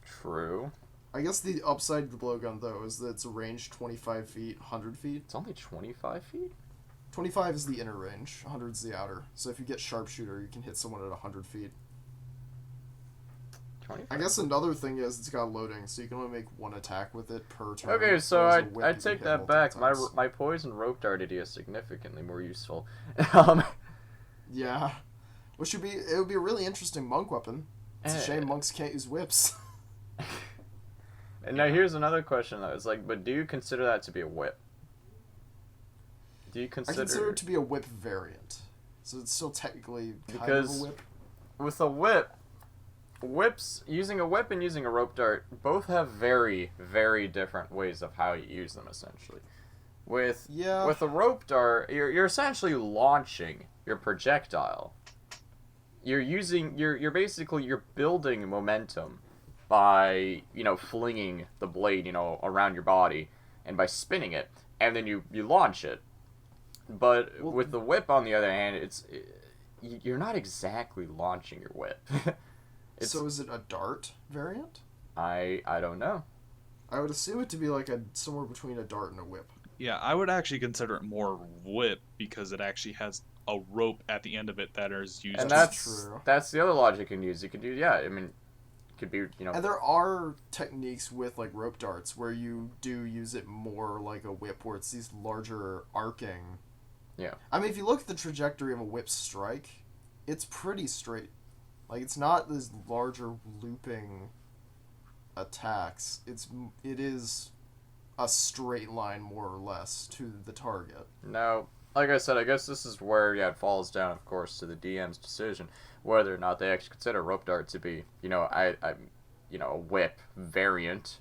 S1: True.
S3: I guess the upside of the blowgun, though, is that it's a range 25 feet, 100 feet.
S1: It's only 25 feet?
S3: 25 is the inner range, 100 is the outer. So if you get sharpshooter, you can hit someone at 100 feet.
S1: 25.
S3: I guess another thing is it's got loading, so you can only make one attack with it per turn.
S1: Okay, so
S3: whereas a whip
S1: I
S3: you can
S1: take
S3: hit
S1: that
S3: multiple
S1: back.
S3: times.
S1: My poison rope dart idea is significantly more useful.
S3: Yeah. Which would be, it would be a really interesting monk weapon. It's a shame monks can't use whips.
S1: And now here's another question though. It's like, but do you consider that to be a whip? Do you
S3: I
S1: consider...
S3: consider it to be a whip variant. So it's still technically kind
S1: Because
S3: of a whip.
S1: with a whip, using a whip and using a rope dart both have very, very different ways of how you use them, essentially. With a rope dart, you're essentially launching your projectile. You're basically building momentum by, flinging the blade, around your body and by spinning it, and then you launch it. But with the whip, on the other hand, you're not exactly launching your whip.
S3: So is it a dart variant?
S1: I don't know.
S3: I would assume it to be like somewhere between a dart and a whip.
S2: Yeah, I would actually consider it more whip because it actually has a rope at the end of it that is used.
S1: And
S3: That's true.
S1: that's the other logic you can use. You could do, it could be,
S3: And there are techniques with like rope darts where you do use it more like a whip, where it's these larger arcing.
S1: Yeah.
S3: I mean, if you look at the trajectory of a whip strike, it's pretty straight. Like, it's not these larger looping attacks. It is a straight line, more or less, to the target.
S1: Now, like I said, I guess this is where it falls down, of course, to the DM's decision whether or not they actually consider rope dart to be, a whip variant,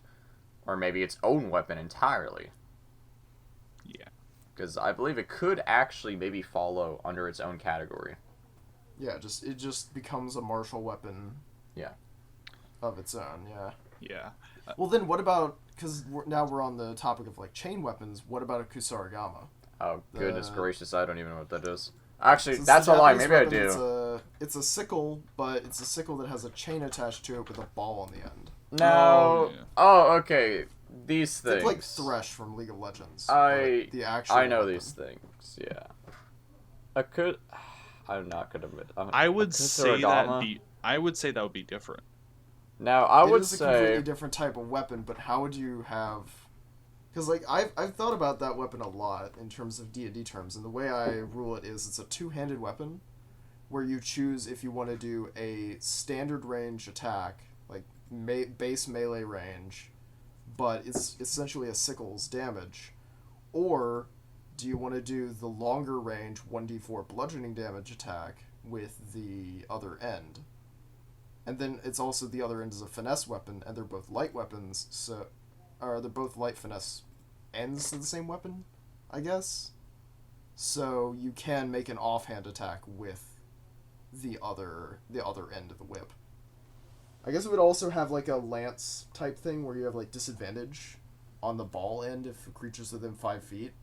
S1: or maybe its own weapon entirely.
S2: Yeah.
S1: Because I believe it could actually maybe follow under its own category.
S3: Yeah, it just becomes a martial weapon.
S1: Yeah.
S3: Of its own, yeah.
S2: Yeah.
S3: Well, then what about, because now we're on the topic of, like, chain weapons, what about a Kusarigama?
S1: Oh, goodness gracious, I don't even know what that is. Actually,
S3: Since
S1: that's
S3: the
S1: a lie,
S3: Japanese
S1: maybe I
S3: weapon,
S1: do.
S3: It's a sickle, but it's a sickle that has a chain attached to it with a ball on the end.
S1: No.
S2: yeah.
S1: Oh, okay. These things.
S3: It's like Thresh from League of Legends.
S1: The
S3: actual
S1: I know
S3: weapon.
S1: these things. Yeah. I could. I'm not gonna admit.
S2: I would say
S1: Kusarigama.
S2: I would say that would be different.
S1: Now I would
S3: It is a
S1: say.
S3: completely different type of weapon, but how would you have? Because like I've thought about that weapon a lot in terms of D&D terms, and the way I rule it is it's a two-handed weapon, where you choose if you want to do a standard range attack, like base melee range, but it's essentially a sickle's damage, or do you want to do the longer range 1d4 bludgeoning damage attack with the other end? And then it's also the other end is a finesse weapon, and they're both light weapons, so... Or they're both light finesse ends to the same weapon, I guess? So you can make an offhand attack with the other end of the whip. I guess it would also have like a lance type thing where you have like disadvantage on the ball end if a creature's within 5 feet.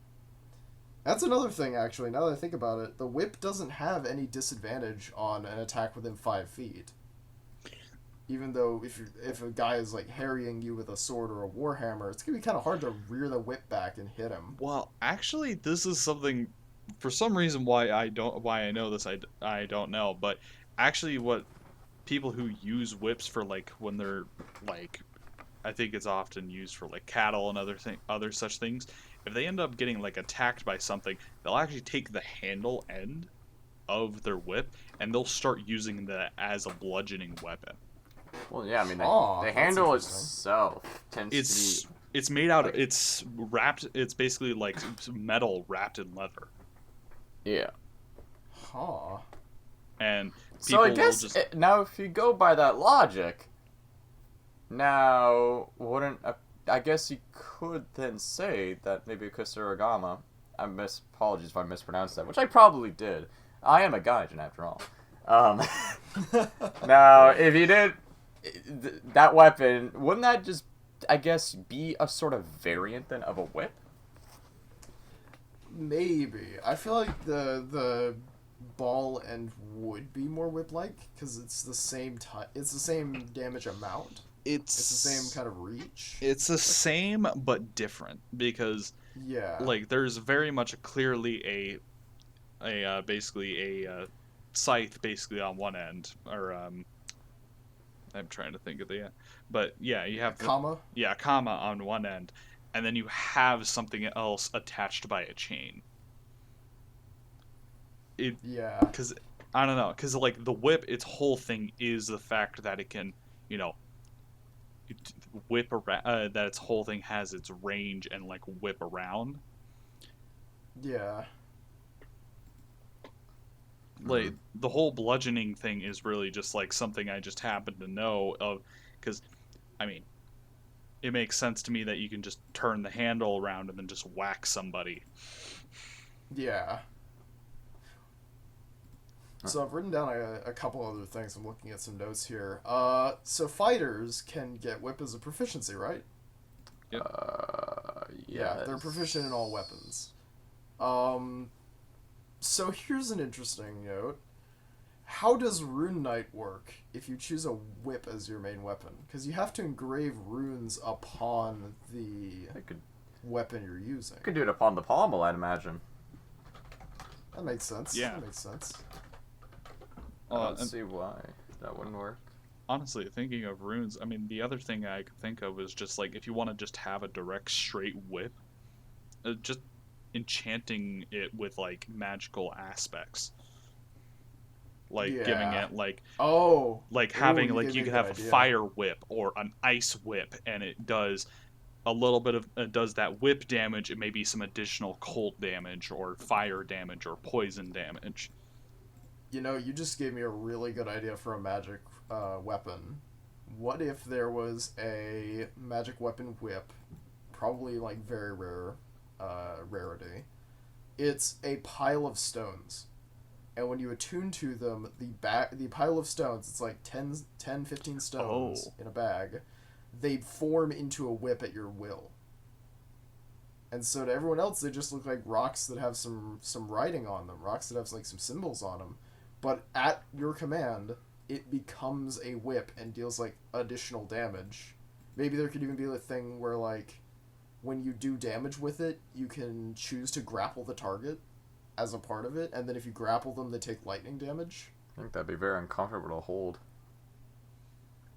S3: That's another thing, actually, now that I think about it. The whip doesn't have any disadvantage on an attack within 5 feet. Even though if a guy is like harrying you with a sword or a warhammer, it's gonna be kind of hard to rear the whip back and hit him.
S2: Well, actually, this is something. For some reason, why I know this, I don't know. But actually, what people who use whips for like when they're like, I think it's often used for like cattle and other such things. If they end up getting like attacked by something, they'll actually take the handle end of their whip and they'll start using that as a bludgeoning weapon.
S1: Well, yeah, I mean,
S3: Oh,
S1: the
S3: that's
S1: handle
S3: interesting.
S1: itself tends to be...
S2: It's made out of, it's wrapped, it's basically like metal wrapped in leather.
S1: Yeah.
S3: Huh.
S2: And
S1: So
S2: people
S1: I guess,
S2: will just...
S1: now if you go by that logic, now, I guess you could then say that maybe Kusarigama, apologies if I mispronounced that, which I probably did. I am a gaijin after all. Now, if you did that weapon, wouldn't that just, I guess, be a sort of variant then of a whip?
S3: Maybe. I feel like the ball end would be more whip-like because it's the same it's the same damage amount.
S2: It's
S3: It's the same kind of reach.
S2: It's the same but different because
S3: Yeah.
S2: like there's very much clearly basically a scythe basically on one end, or I'm trying to think of but yeah, you have
S3: comma.
S2: a comma on one end, and then you have something else attached by a chain.
S3: Yeah.
S2: Because I don't know, because like the whip, its whole thing is the fact that it can, you know, whip around. That its whole thing has its range and like whip around.
S3: Yeah.
S2: Like the whole bludgeoning thing is really just like something I just happen to know of, because I mean, it makes sense to me that you can just turn the handle around and then just whack somebody.
S3: Yeah. So I've written down a couple other things. I'm looking at some notes here. So fighters can get whip as a proficiency, right?
S2: Yep.
S3: Yeah, they're proficient in all weapons. So here's an interesting note. How does Rune Knight work if you choose a whip as your main weapon? Because you have to engrave runes upon the weapon you're using.
S1: You could do it upon the pommel, I'd imagine.
S3: That makes sense.
S2: Yeah.
S3: That makes sense.
S1: I don't see why that wouldn't work.
S2: Honestly, thinking of runes, I mean, the other thing I could think of is just like if you want to just have a direct straight whip, just enchanting it with like magical aspects, like giving it like having like you could have a fire whip or an ice whip, and it does a little bit of does that whip damage. It may be some additional cold damage or fire damage or poison damage.
S3: You know, you just gave me a really good idea for a magic weapon. What if there was a magic weapon whip, probably like very rare rarity. It's a pile of stones. And when you attune to them, the pile of stones, it's like 10 15 stones in a bag, they'd form into a whip at your will. And so to everyone else, they just look like rocks that have some writing on them, rocks that have like some symbols on them. But at your command, it becomes a whip and deals like additional damage. Maybe there could even be a thing where like when you do damage with it, you can choose to grapple the target as a part of it, and then if you grapple them, they take lightning damage.
S1: I think that'd be very uncomfortable to hold.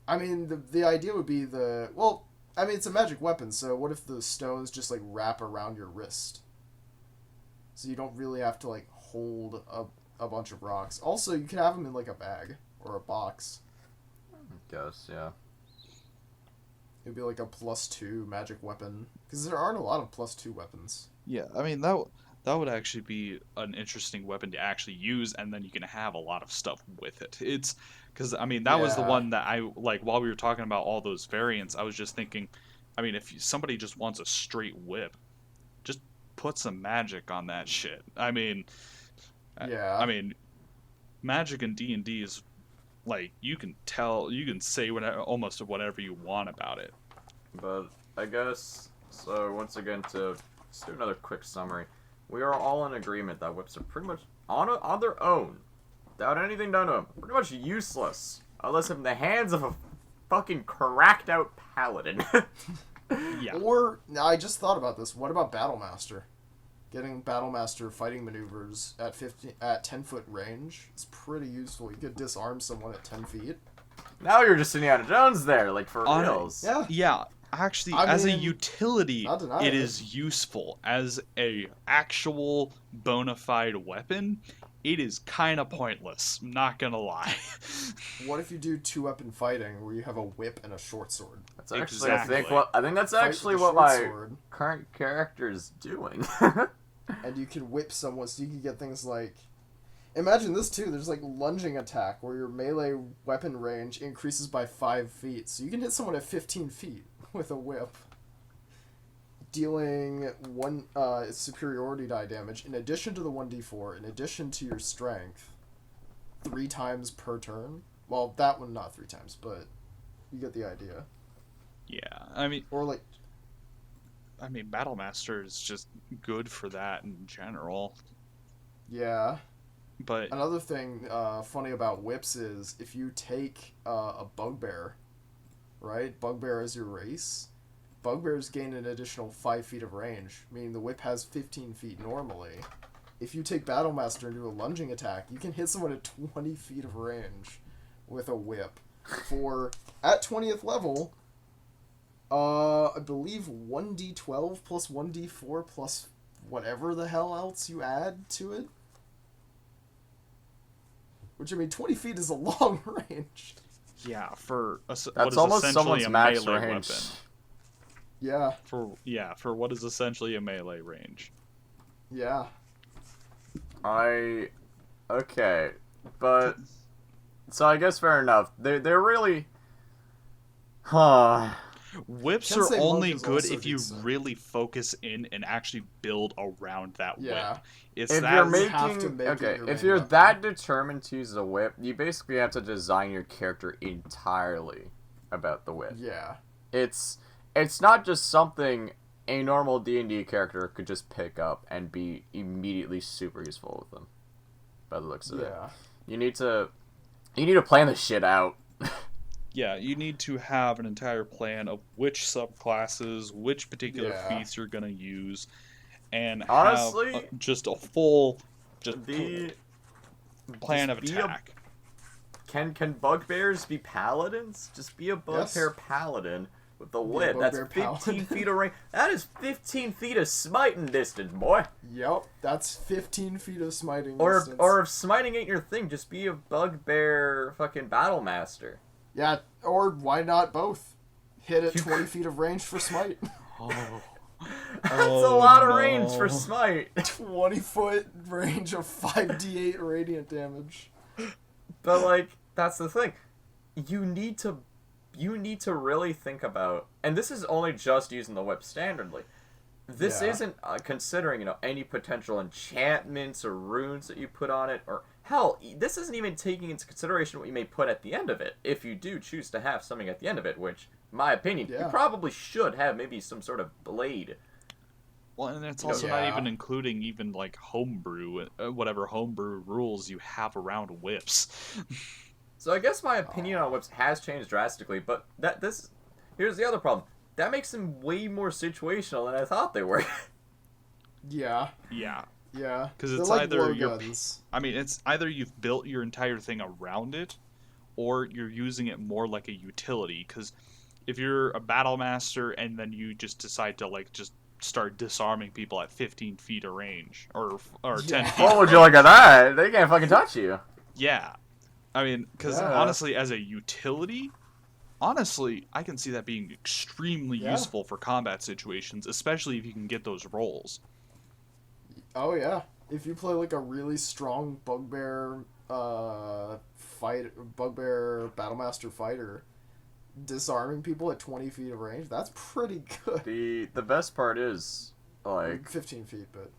S3: I mean, the idea would be it's a magic weapon, so what if the stones just like wrap around your wrist? So you don't really have to like hold a bunch of rocks. Also, you can have them in like a bag or a box.
S1: I guess, yeah.
S3: It'd be like a +2 magic weapon, because there aren't a lot of +2 weapons.
S2: Yeah, I mean that would actually be an interesting weapon to actually use, and then you can have a lot of stuff with it. It's because I mean that was the one that I like while we were talking about all those variants. I was just thinking, I mean, if somebody just wants a straight whip, just put some magic on that shit. I mean,
S3: yeah.
S2: I mean, magic in D&D is like you can say almost whatever you want about it.
S1: But I guess so. Once again, to just do another quick summary, we are all in agreement that whips are pretty much on their own, without anything done to them, pretty much useless unless in the hands of a fucking cracked out paladin.
S2: Yeah.
S3: Or I just thought about this. What about Battlemaster? Getting Battlemaster fighting maneuvers at 10-foot range is pretty useful. You could disarm someone at 10 feet.
S1: Now you're just Indiana Jones there, like for reals.
S3: Yeah.
S2: Yeah. Actually, as a utility, it is useful. As a actual bona fide weapon, it is kind of pointless. I'm not gonna lie.
S3: What if you do 2-weapon fighting where you have a whip and a short sword?
S1: That's actually,
S2: Exactly.
S1: I think that's actually what my current character is doing.
S3: And you can whip someone, so you can get things like... Imagine this too, there's like lunging attack, where your melee weapon range increases by 5 feet. So you can hit someone at 15 feet with a whip, dealing 1 superiority die damage, in addition to the 1d4, in addition to your strength, 3 times per turn. Well, that one not 3 times, but you get the idea.
S2: Yeah, I mean...
S3: Or like...
S2: I mean, Battlemaster is just good for that in general.
S3: Yeah.
S2: But
S3: another thing funny about whips is if you take a bugbear right? Bugbear is your race. Bugbears gain an additional 5 feet of range, meaning the whip has 15 feet normally. If you take Battlemaster and do a lunging attack, you can hit someone at 20 feet of range with a whip. For, at 20th level, I believe 1d12 plus 1d4 plus whatever the hell else you add to it. Which, I mean, 20 feet is a long range.
S2: Yeah, for what
S1: That's
S2: is
S1: almost
S2: essentially
S1: someone's
S2: a
S1: max
S2: melee
S1: range.
S2: weapon.
S3: Yeah,
S2: For what is essentially a melee range.
S3: yeah.
S1: Okay, but so I guess fair enough. They're really, huh?
S2: Whips
S3: Kensei
S2: are
S3: Monk
S2: only
S3: is
S2: good
S3: also
S2: if you
S3: decent.
S2: really focus in and actually build around that
S3: Yeah.
S2: whip. It's
S1: If
S2: that
S1: you're
S3: You have to
S1: making
S3: make it
S1: okay,
S3: your
S1: if
S3: main
S1: you're
S3: weapon.
S1: that determined to use a whip, you basically have to design your character entirely about the whip.
S3: Yeah.
S1: It's not just something a normal D&D character could just pick up and be immediately super useful with them. By the looks of it,
S3: Yeah.
S1: you need to plan this shit out.
S2: Yeah, you need to have an entire plan of which subclasses, which particular
S3: Yeah.
S2: feats you're gonna use, and
S1: Honestly,
S2: have just a full
S1: The
S2: plan
S1: just
S2: of
S1: be a-
S2: attack.
S1: Can bugbears be paladins? Just be a bugbear paladin with the whip. That's
S3: bugbear
S1: 15
S3: paladin.
S1: feet of range. That is 15 feet of smiting distance, boy.
S3: Yep. That's 15 feet of smiting
S1: Or
S3: distance.
S1: if smiting ain't your thing, just be a bugbear fucking battle master.
S3: Yeah, or why not both? Hit at
S1: You
S3: 20 feet of range for smite.
S2: Oh,
S1: That's a lot of range
S2: no.
S1: for smite.
S3: 20-foot range of 5d8 radiant damage.
S1: But like, that's the thing. You need to really think about, and this is only just using the whip standardly. This
S3: Yeah.
S1: isn't considering any potential enchantments or runes that you put on it, or hell, this isn't even taking into consideration what you may put at the end of it. If you do choose to have something at the end of it, which, in my opinion, you
S3: Yeah.
S1: probably should have maybe some sort of blade.
S2: well, and it's
S1: You know,
S2: also not
S3: yeah.
S2: even including even like homebrew, whatever homebrew rules you have around whips.
S1: So I guess my opinion on whips has changed drastically, but here's the other problem. That makes them way more situational than I thought they were.
S3: Yeah,
S2: Yeah.
S3: yeah.
S2: 'Cause
S3: They're
S2: it's
S3: like
S2: either
S3: blowguns.
S2: I mean, it's either you've built your entire thing around it, or you're using it more like a utility. Because if you're a battle master and then you just decide to like just start disarming people at 15 feet of range or 10
S3: Yeah.
S2: feet,
S1: What would you like at that? They can't fucking touch you.
S2: yeah. I mean, because
S3: Yeah.
S2: honestly, as a utility, honestly, I can see that being extremely
S3: Yeah.
S2: useful for combat situations, especially if you can get those rolls.
S3: Oh yeah. If you play like a really strong bugbear bugbear battlemaster fighter, disarming people at 20 feet of range, that's pretty good.
S1: The best part is, like,
S3: 15 feet, but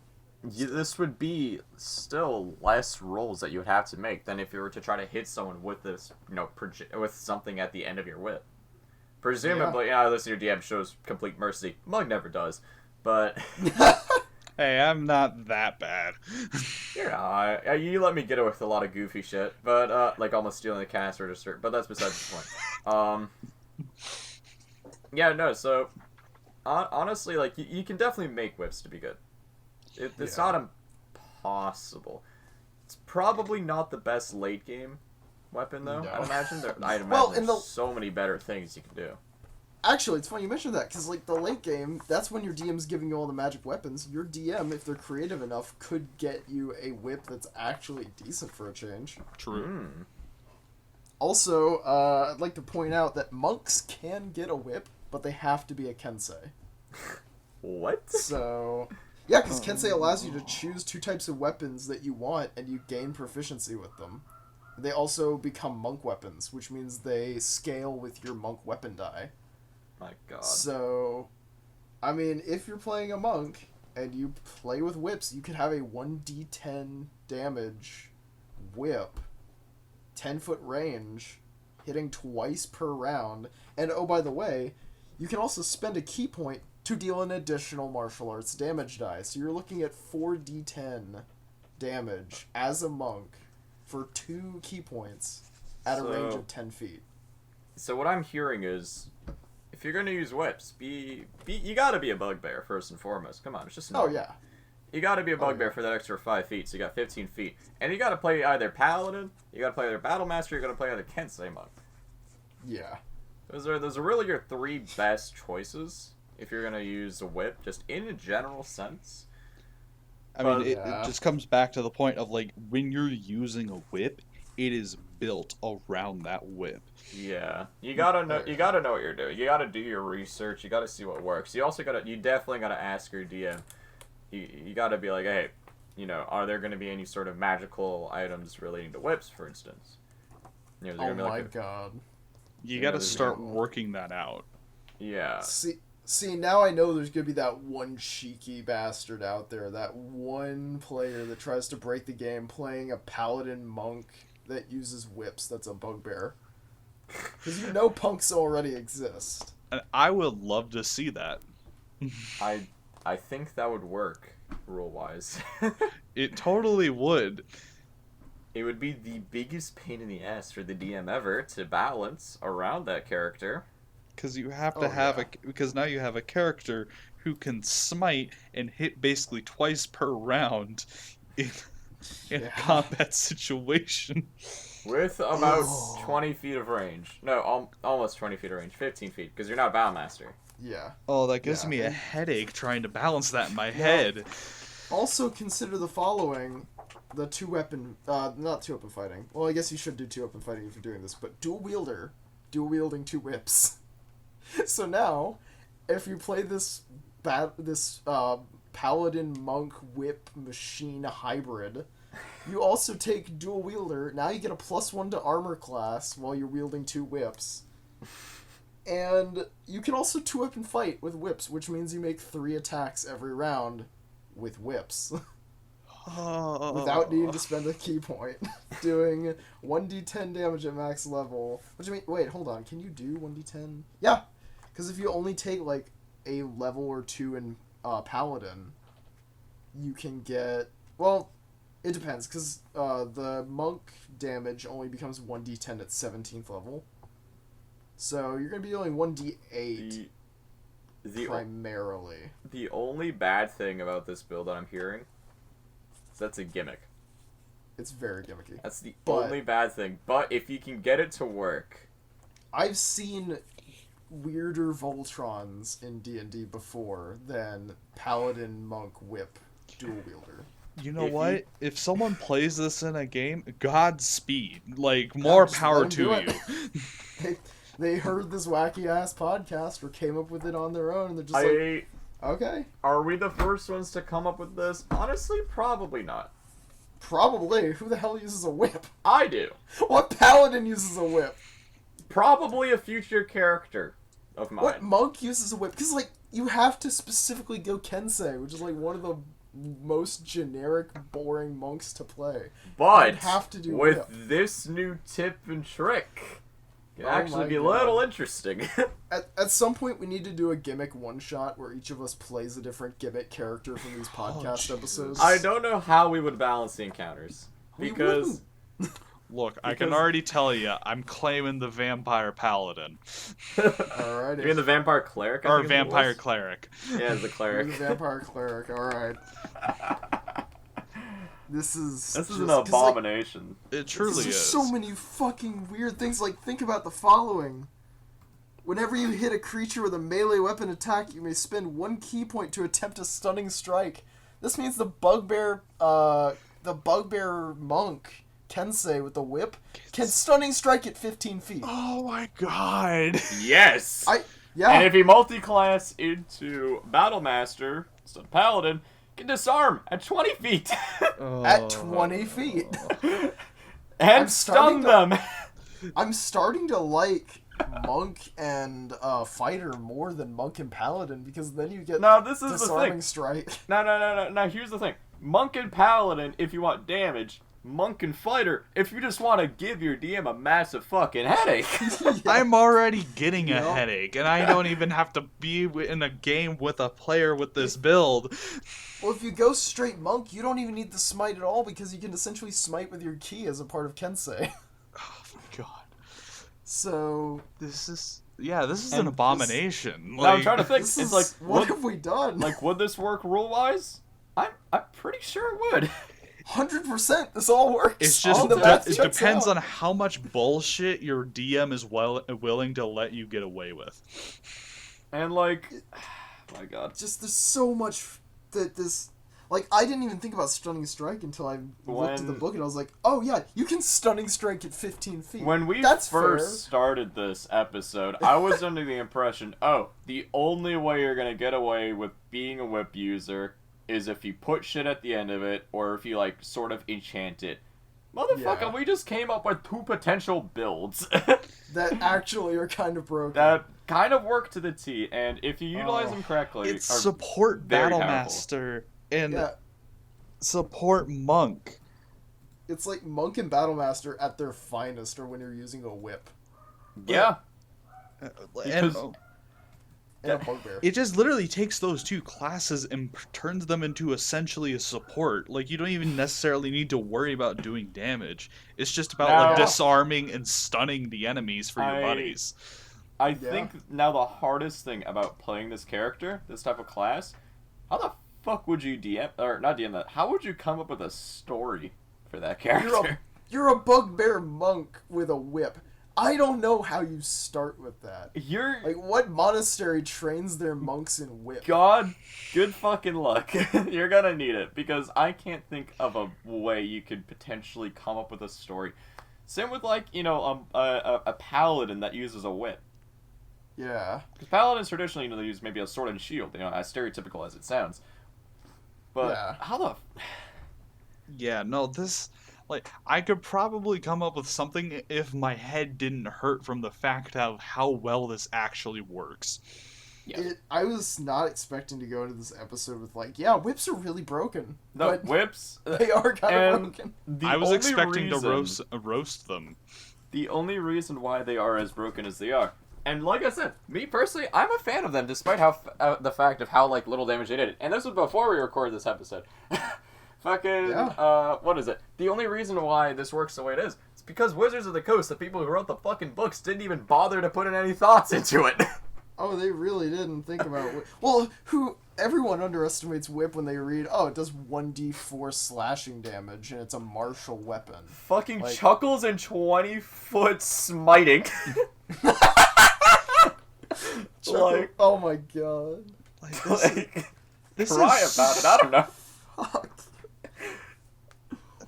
S1: this would be still less rolls that you would have to make than if you were to try to hit someone with this, with something at the end of your whip. Presumably, listen, your DM shows complete mercy. Mug never does, but
S2: Hey, I'm not that bad.
S1: you let me get it with a lot of goofy shit, but like almost stealing the cash register. But that's besides the point. Yeah, no. So honestly, like you can definitely make whips to be good. It's
S3: Yeah.
S1: not impossible. It's probably not the best late game weapon though.
S3: No.
S1: I'd imagine
S3: Well,
S1: there's
S3: in the-
S1: so many better things you can do.
S3: actually, it's funny you mentioned that, because like the late game, that's when your DM's giving you all the magic weapons. Your DM, if they're creative enough, could get you a whip that's actually decent for a change.
S2: True.
S3: Also, I'd like to point out that monks can get a whip, but they have to be a Kensei.
S1: What?
S3: So, yeah, because Kensei allows you to choose 2 types of weapons that you want, and you gain proficiency with them. They also become monk weapons, which means they scale with your monk weapon die.
S1: My God.
S3: So, I mean, if you're playing a monk and you play with whips, you could have a 1d10 damage whip, 10-foot range, hitting twice per round. And oh, by the way, you can also spend a key point to deal an additional martial arts damage die. So you're looking at 4d10 damage as a monk for 2 key points at a range
S1: So-
S3: of 10 feet.
S1: So what I'm hearing is, if you're gonna use whips, you gotta be a bugbear first and foremost. Come on, it's just
S3: Oh
S1: normal.
S3: yeah.
S1: You gotta be a bugbear
S3: yeah.
S1: for that extra 5 feet, so you got 15 feet. And you gotta play either Paladin, you gotta play either Battlemaster, you gotta play either Kensei Monk.
S3: Yeah.
S1: Those are really your 3 best choices if you're gonna use a whip, just in a general sense.
S2: I mean,
S1: But-
S2: it
S3: Yeah.
S2: just comes back to the point of, like, when you're using a whip, it is built around that whip.
S1: Yeah, you gotta know what you're doing. You gotta do your research. You gotta see what works. You definitely gotta ask your DM. You gotta be like, hey, are there gonna be any sort of magical items relating to whips, for instance? Is there
S3: Oh
S1: gonna be
S3: my
S1: like
S3: god.
S2: You
S1: Yeah,
S2: got to
S1: there's
S2: start
S3: no-
S2: working that out.
S1: yeah.
S3: See, now I know there's gonna be that one cheeky bastard out there, that one player that tries to break the game playing a paladin monk that uses whips. That's a bugbear. Because punks already exist.
S2: And I would love to see that.
S1: I think that would work rule wise.
S2: It totally would.
S1: It would be the biggest pain in the ass for the DM ever to balance around that character.
S2: Because you have to
S3: Oh,
S2: have
S3: yeah.
S2: because now you have a character who can smite and hit basically twice per round in a
S3: Yeah.
S2: combat situation.
S1: With about
S3: Oh.
S1: 20 feet of range. No, almost 20 feet of range. 15 feet, because you're not Battlemaster.
S3: Yeah.
S2: Oh, that gives
S3: Yeah.
S2: me a headache trying to balance that in my head.
S3: Also consider the following: the not 2-weapon fighting. Well, I guess you should do 2-weapon fighting if you're doing this, but dual wielding 2 whips. So now, if you play this paladin monk whip machine hybrid, you also take dual wielder. Now you get a +1 to armor class while you're wielding 2 whips. And you can also 2-weapon fight with whips, which means you make 3 attacks every round with whips. Without needing to spend a key point. Doing 1d10 damage at max level. What do you mean? Wait, hold on. Can you do 1d10? Yeah! Because if you only take, like, a level or 2 in Paladin, you can get... Well, it depends, because the monk damage only becomes 1d10 at 17th level. So you're going to be dealing 1d8
S1: The
S3: primarily.
S1: the only bad thing about this build that I'm hearing is that's a gimmick.
S3: It's very gimmicky.
S1: That's the
S3: But-
S1: only bad thing. But if you can get it to work,
S3: I've seen weirder Voltrons in D&D before than Paladin Monk Whip dual wielder.
S2: You know
S1: If
S2: what?
S1: you-
S2: If someone plays this in a game, Godspeed. Like, more
S3: just
S2: power
S3: let 'em do
S2: to
S3: it.
S2: you.
S3: They heard this wacky ass podcast or came up with it on their own and they're just like, okay,
S1: are we the first ones to come up with this? Honestly, probably not.
S3: probably. Who the hell uses a whip?
S1: I do.
S3: What Paladin uses a whip?
S1: Probably a future character of mine.
S3: What monk uses a whip? Because, like, you have to specifically go Kensei, which is, like, one of the most generic, boring monks to play.
S1: But
S3: You'd have to do
S1: with
S3: whip.
S1: this new tip and trick, it can
S3: Oh
S1: actually
S3: my
S1: be a
S3: God.
S1: little interesting.
S3: At some point, we need to do a gimmick one-shot where each of us plays a different gimmick character from these podcast
S2: Jesus.
S3: episodes.
S1: I don't know how we would balance the encounters.
S3: We
S1: Because
S2: Look, I can
S1: Because-
S2: already tell you, I'm claiming the Vampire Paladin.
S3: Alright.
S1: you mean the vampire cleric? I
S2: Or
S1: think it
S2: Vampire
S1: was?
S2: Cleric.
S1: Yeah, it's the
S3: You're
S1: cleric.
S3: the vampire cleric. Alright. This is
S1: This is
S3: just-
S1: an
S3: 'cause, like,
S1: abomination.
S2: It truly
S3: there's
S2: is.
S3: so many fucking weird things. Like, think about the following. Whenever you hit a creature with a melee weapon attack, you may spend 1 key point to attempt a stunning strike. This means the bugbear monk, Kensei, with the whip, can stunning strike at 15 feet.
S2: Oh my god.
S1: Yes!
S3: Yeah.
S1: And if he multi-class into Battlemaster, so Paladin, can disarm at 20 feet.
S3: At 20 feet.
S1: and
S3: I'm
S1: stun
S3: starting
S1: them.
S3: I'm starting to like monk and fighter more than monk and paladin because then you get
S1: Now, this is the
S3: disarming
S1: thing.
S3: strike.
S1: No. Now, here's the thing. Monk and Paladin, if you want damage. Monk and Fighter, if you just want to give your DM a massive fucking headache.
S2: I'm already getting a
S3: Yep.
S2: headache, and I don't even have to be in a game with a player with this build.
S3: Well, if you go straight monk, you don't even need the smite at all because you can essentially smite with your key as a part of Kensei.
S2: Oh my god.
S3: So
S2: This is an
S1: And
S2: abomination.
S1: Now I'm trying to think.
S3: this
S1: It's
S3: is
S1: like
S3: what have we done?
S1: like would this work rule wise? I'm pretty sure it would.
S3: 100%. This all works.
S2: It's just
S3: All the
S2: it
S3: math checks
S2: depends
S3: out.
S2: on how much bullshit your DM is willing to let you get away with.
S1: And like, my God.
S3: Just there's so much that this. Like, I didn't even think about Stunning Strike until I looked at the
S1: When-
S3: book and I was like, oh yeah, you can Stunning Strike at 15 feet.
S1: When we
S3: That's
S1: first started this episode, I was under the impression, oh, the only way you're gonna get away with being a whip user is if you put shit at the end of it, or if you, like, sort of enchant it. Motherfucker,
S3: Yeah.
S1: we just came up with 2 potential builds
S3: That actually are kind of broken.
S1: that kind of work to the T, and if you utilize them correctly,
S2: It's
S1: are
S2: support
S1: very
S2: battle
S1: powerful.
S2: master and
S3: Yeah,
S2: support monk.
S3: it's like Monk and Battlemaster at their finest, or when you're using a whip
S1: Yeah.
S2: And
S1: Because-
S3: and a Bugbear.
S2: it just literally takes those two classes and turns them into essentially a support. Like, you don't even necessarily need to worry about doing damage. It's just about like
S1: Now-
S2: disarming and stunning the enemies for your
S1: I-
S2: buddies.
S1: I
S3: Yeah.
S1: think now the hardest thing about playing this character, this type of class, how the fuck would you DM, or not DM that, how would you come up with a story for that character?
S3: You're a Bugbear monk with a whip. I don't know how you start with that.
S1: You're,
S3: Like, what monastery trains their monks in whip?
S1: God, good fucking luck. You're gonna need it, because I can't think of a way you could potentially come up with a story. Same with, like, you know, a paladin that uses a whip.
S3: Yeah.
S1: Because paladins traditionally, you know, they use maybe a sword and shield, you know, as stereotypical as it sounds. But
S3: Yeah.
S1: how the...
S2: Yeah, no, this, like, I could probably come up with something if my head didn't hurt from the fact of how well this actually works.
S1: Yeah.
S3: I was not expecting to go into this episode with, like, yeah, whips are really broken.
S1: No,
S3: but
S1: whips...
S3: they are kind of
S1: and
S3: broken.
S1: the
S2: I was
S1: only
S2: expecting
S1: reason-
S2: to roast them.
S1: The only reason why they are as broken as they are. And like I said, me personally, I'm a fan of them, despite how the fact of how like little damage they did. And this was before we recorded this episode. Fucking,
S3: Yeah.
S1: what is it? The only reason why this works the way it is because Wizards of the Coast, the people who wrote the fucking books, didn't even bother to put in any thoughts into it.
S3: Oh, they really didn't think about whip. Well, everyone underestimates whip when they read, oh, it does 1d4 slashing damage, and it's a martial weapon.
S1: Fucking
S3: Like-
S1: chuckles and 20-foot smiting. Like,
S3: Oh my god.
S2: Like,
S1: like,
S2: this
S1: cry
S2: is
S1: about it. I don't know.
S3: Fuck.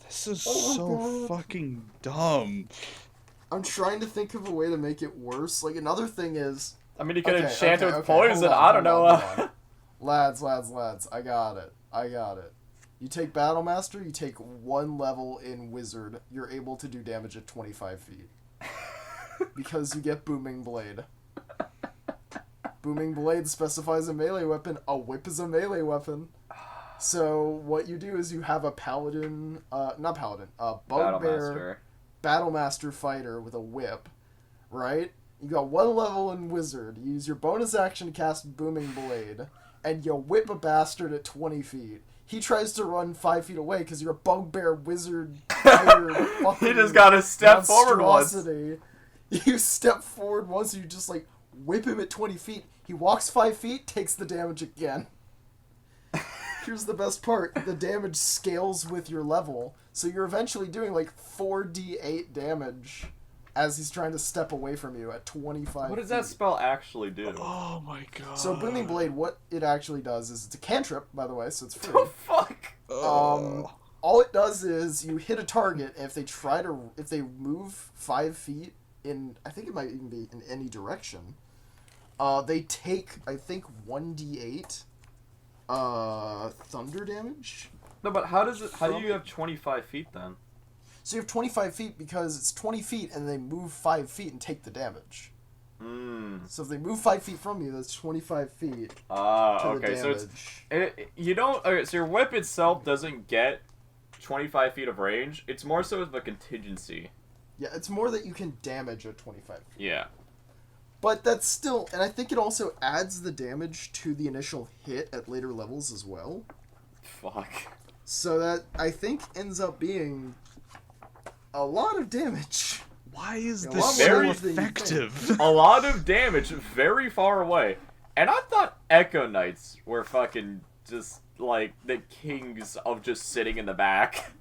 S2: This is
S3: Oh my
S2: so
S3: God.
S2: fucking dumb.
S3: I'm trying to think of a way to make it worse. Like, another thing is...
S1: I mean, you can
S3: Okay,
S1: enchant it
S3: okay,
S1: with
S3: okay,
S1: poison.
S3: hold on,
S1: I don't
S3: hold
S1: know.
S3: on, hold on. Lads, I got it. You take Battlemaster, you take 1 level in Wizard, you're able to do damage at 25 feet. Because you get Booming Blade. Booming Blade specifies a melee weapon. A whip is a melee weapon. So what you do is you have a paladin, a bugbear, Battlemaster fighter with a whip, right? You got 1 level in Wizard. You use your bonus action to cast Booming Blade, and you whip a bastard at 20 feet. He tries to run 5 feet away because you're a bugbear wizard fighter.
S1: He just gotta step forward once.
S3: monstrosity. You step forward once, and you just like whip him at 20 feet. He walks 5 feet, takes the damage again. Here's the best part. The damage scales with your level, so you're eventually doing like 4d8 damage as he's trying to step away from you at 25
S1: What does that
S3: feet.
S1: spell actually do?
S2: Oh my god.
S3: So Booming Blade, what it actually does is it's a cantrip, by the way, so it's free.
S1: Oh fuck!
S3: All it does is you hit a target, and if they move 5 feet in, I think it might even be in any direction, they take, I think, 1d8 thunder damage.
S1: No, but how do you have 25 feet then?
S3: So you have 25 feet because it's 20 feet and they move 5 feet and take the damage. So if they move 5 feet from you, that's 25 feet
S1: Ah,
S3: to
S1: okay.
S3: the
S1: So
S3: damage.
S1: you don't. Okay, so your whip itself doesn't get 25 feet of range. It's more so of a contingency.
S3: Yeah, it's more that you can damage at 25 feet.
S1: Yeah.
S3: But that's still, and I think it also adds the damage to the initial hit at later levels as well.
S1: Fuck.
S3: So that, I think, ends up being a lot of damage.
S2: Why is
S3: A
S2: this
S3: lot
S2: so
S1: more
S3: damage than you think.
S2: effective?
S1: A lot of damage very far away. And I thought Echo Knights were fucking just, like, the kings of just sitting in the back.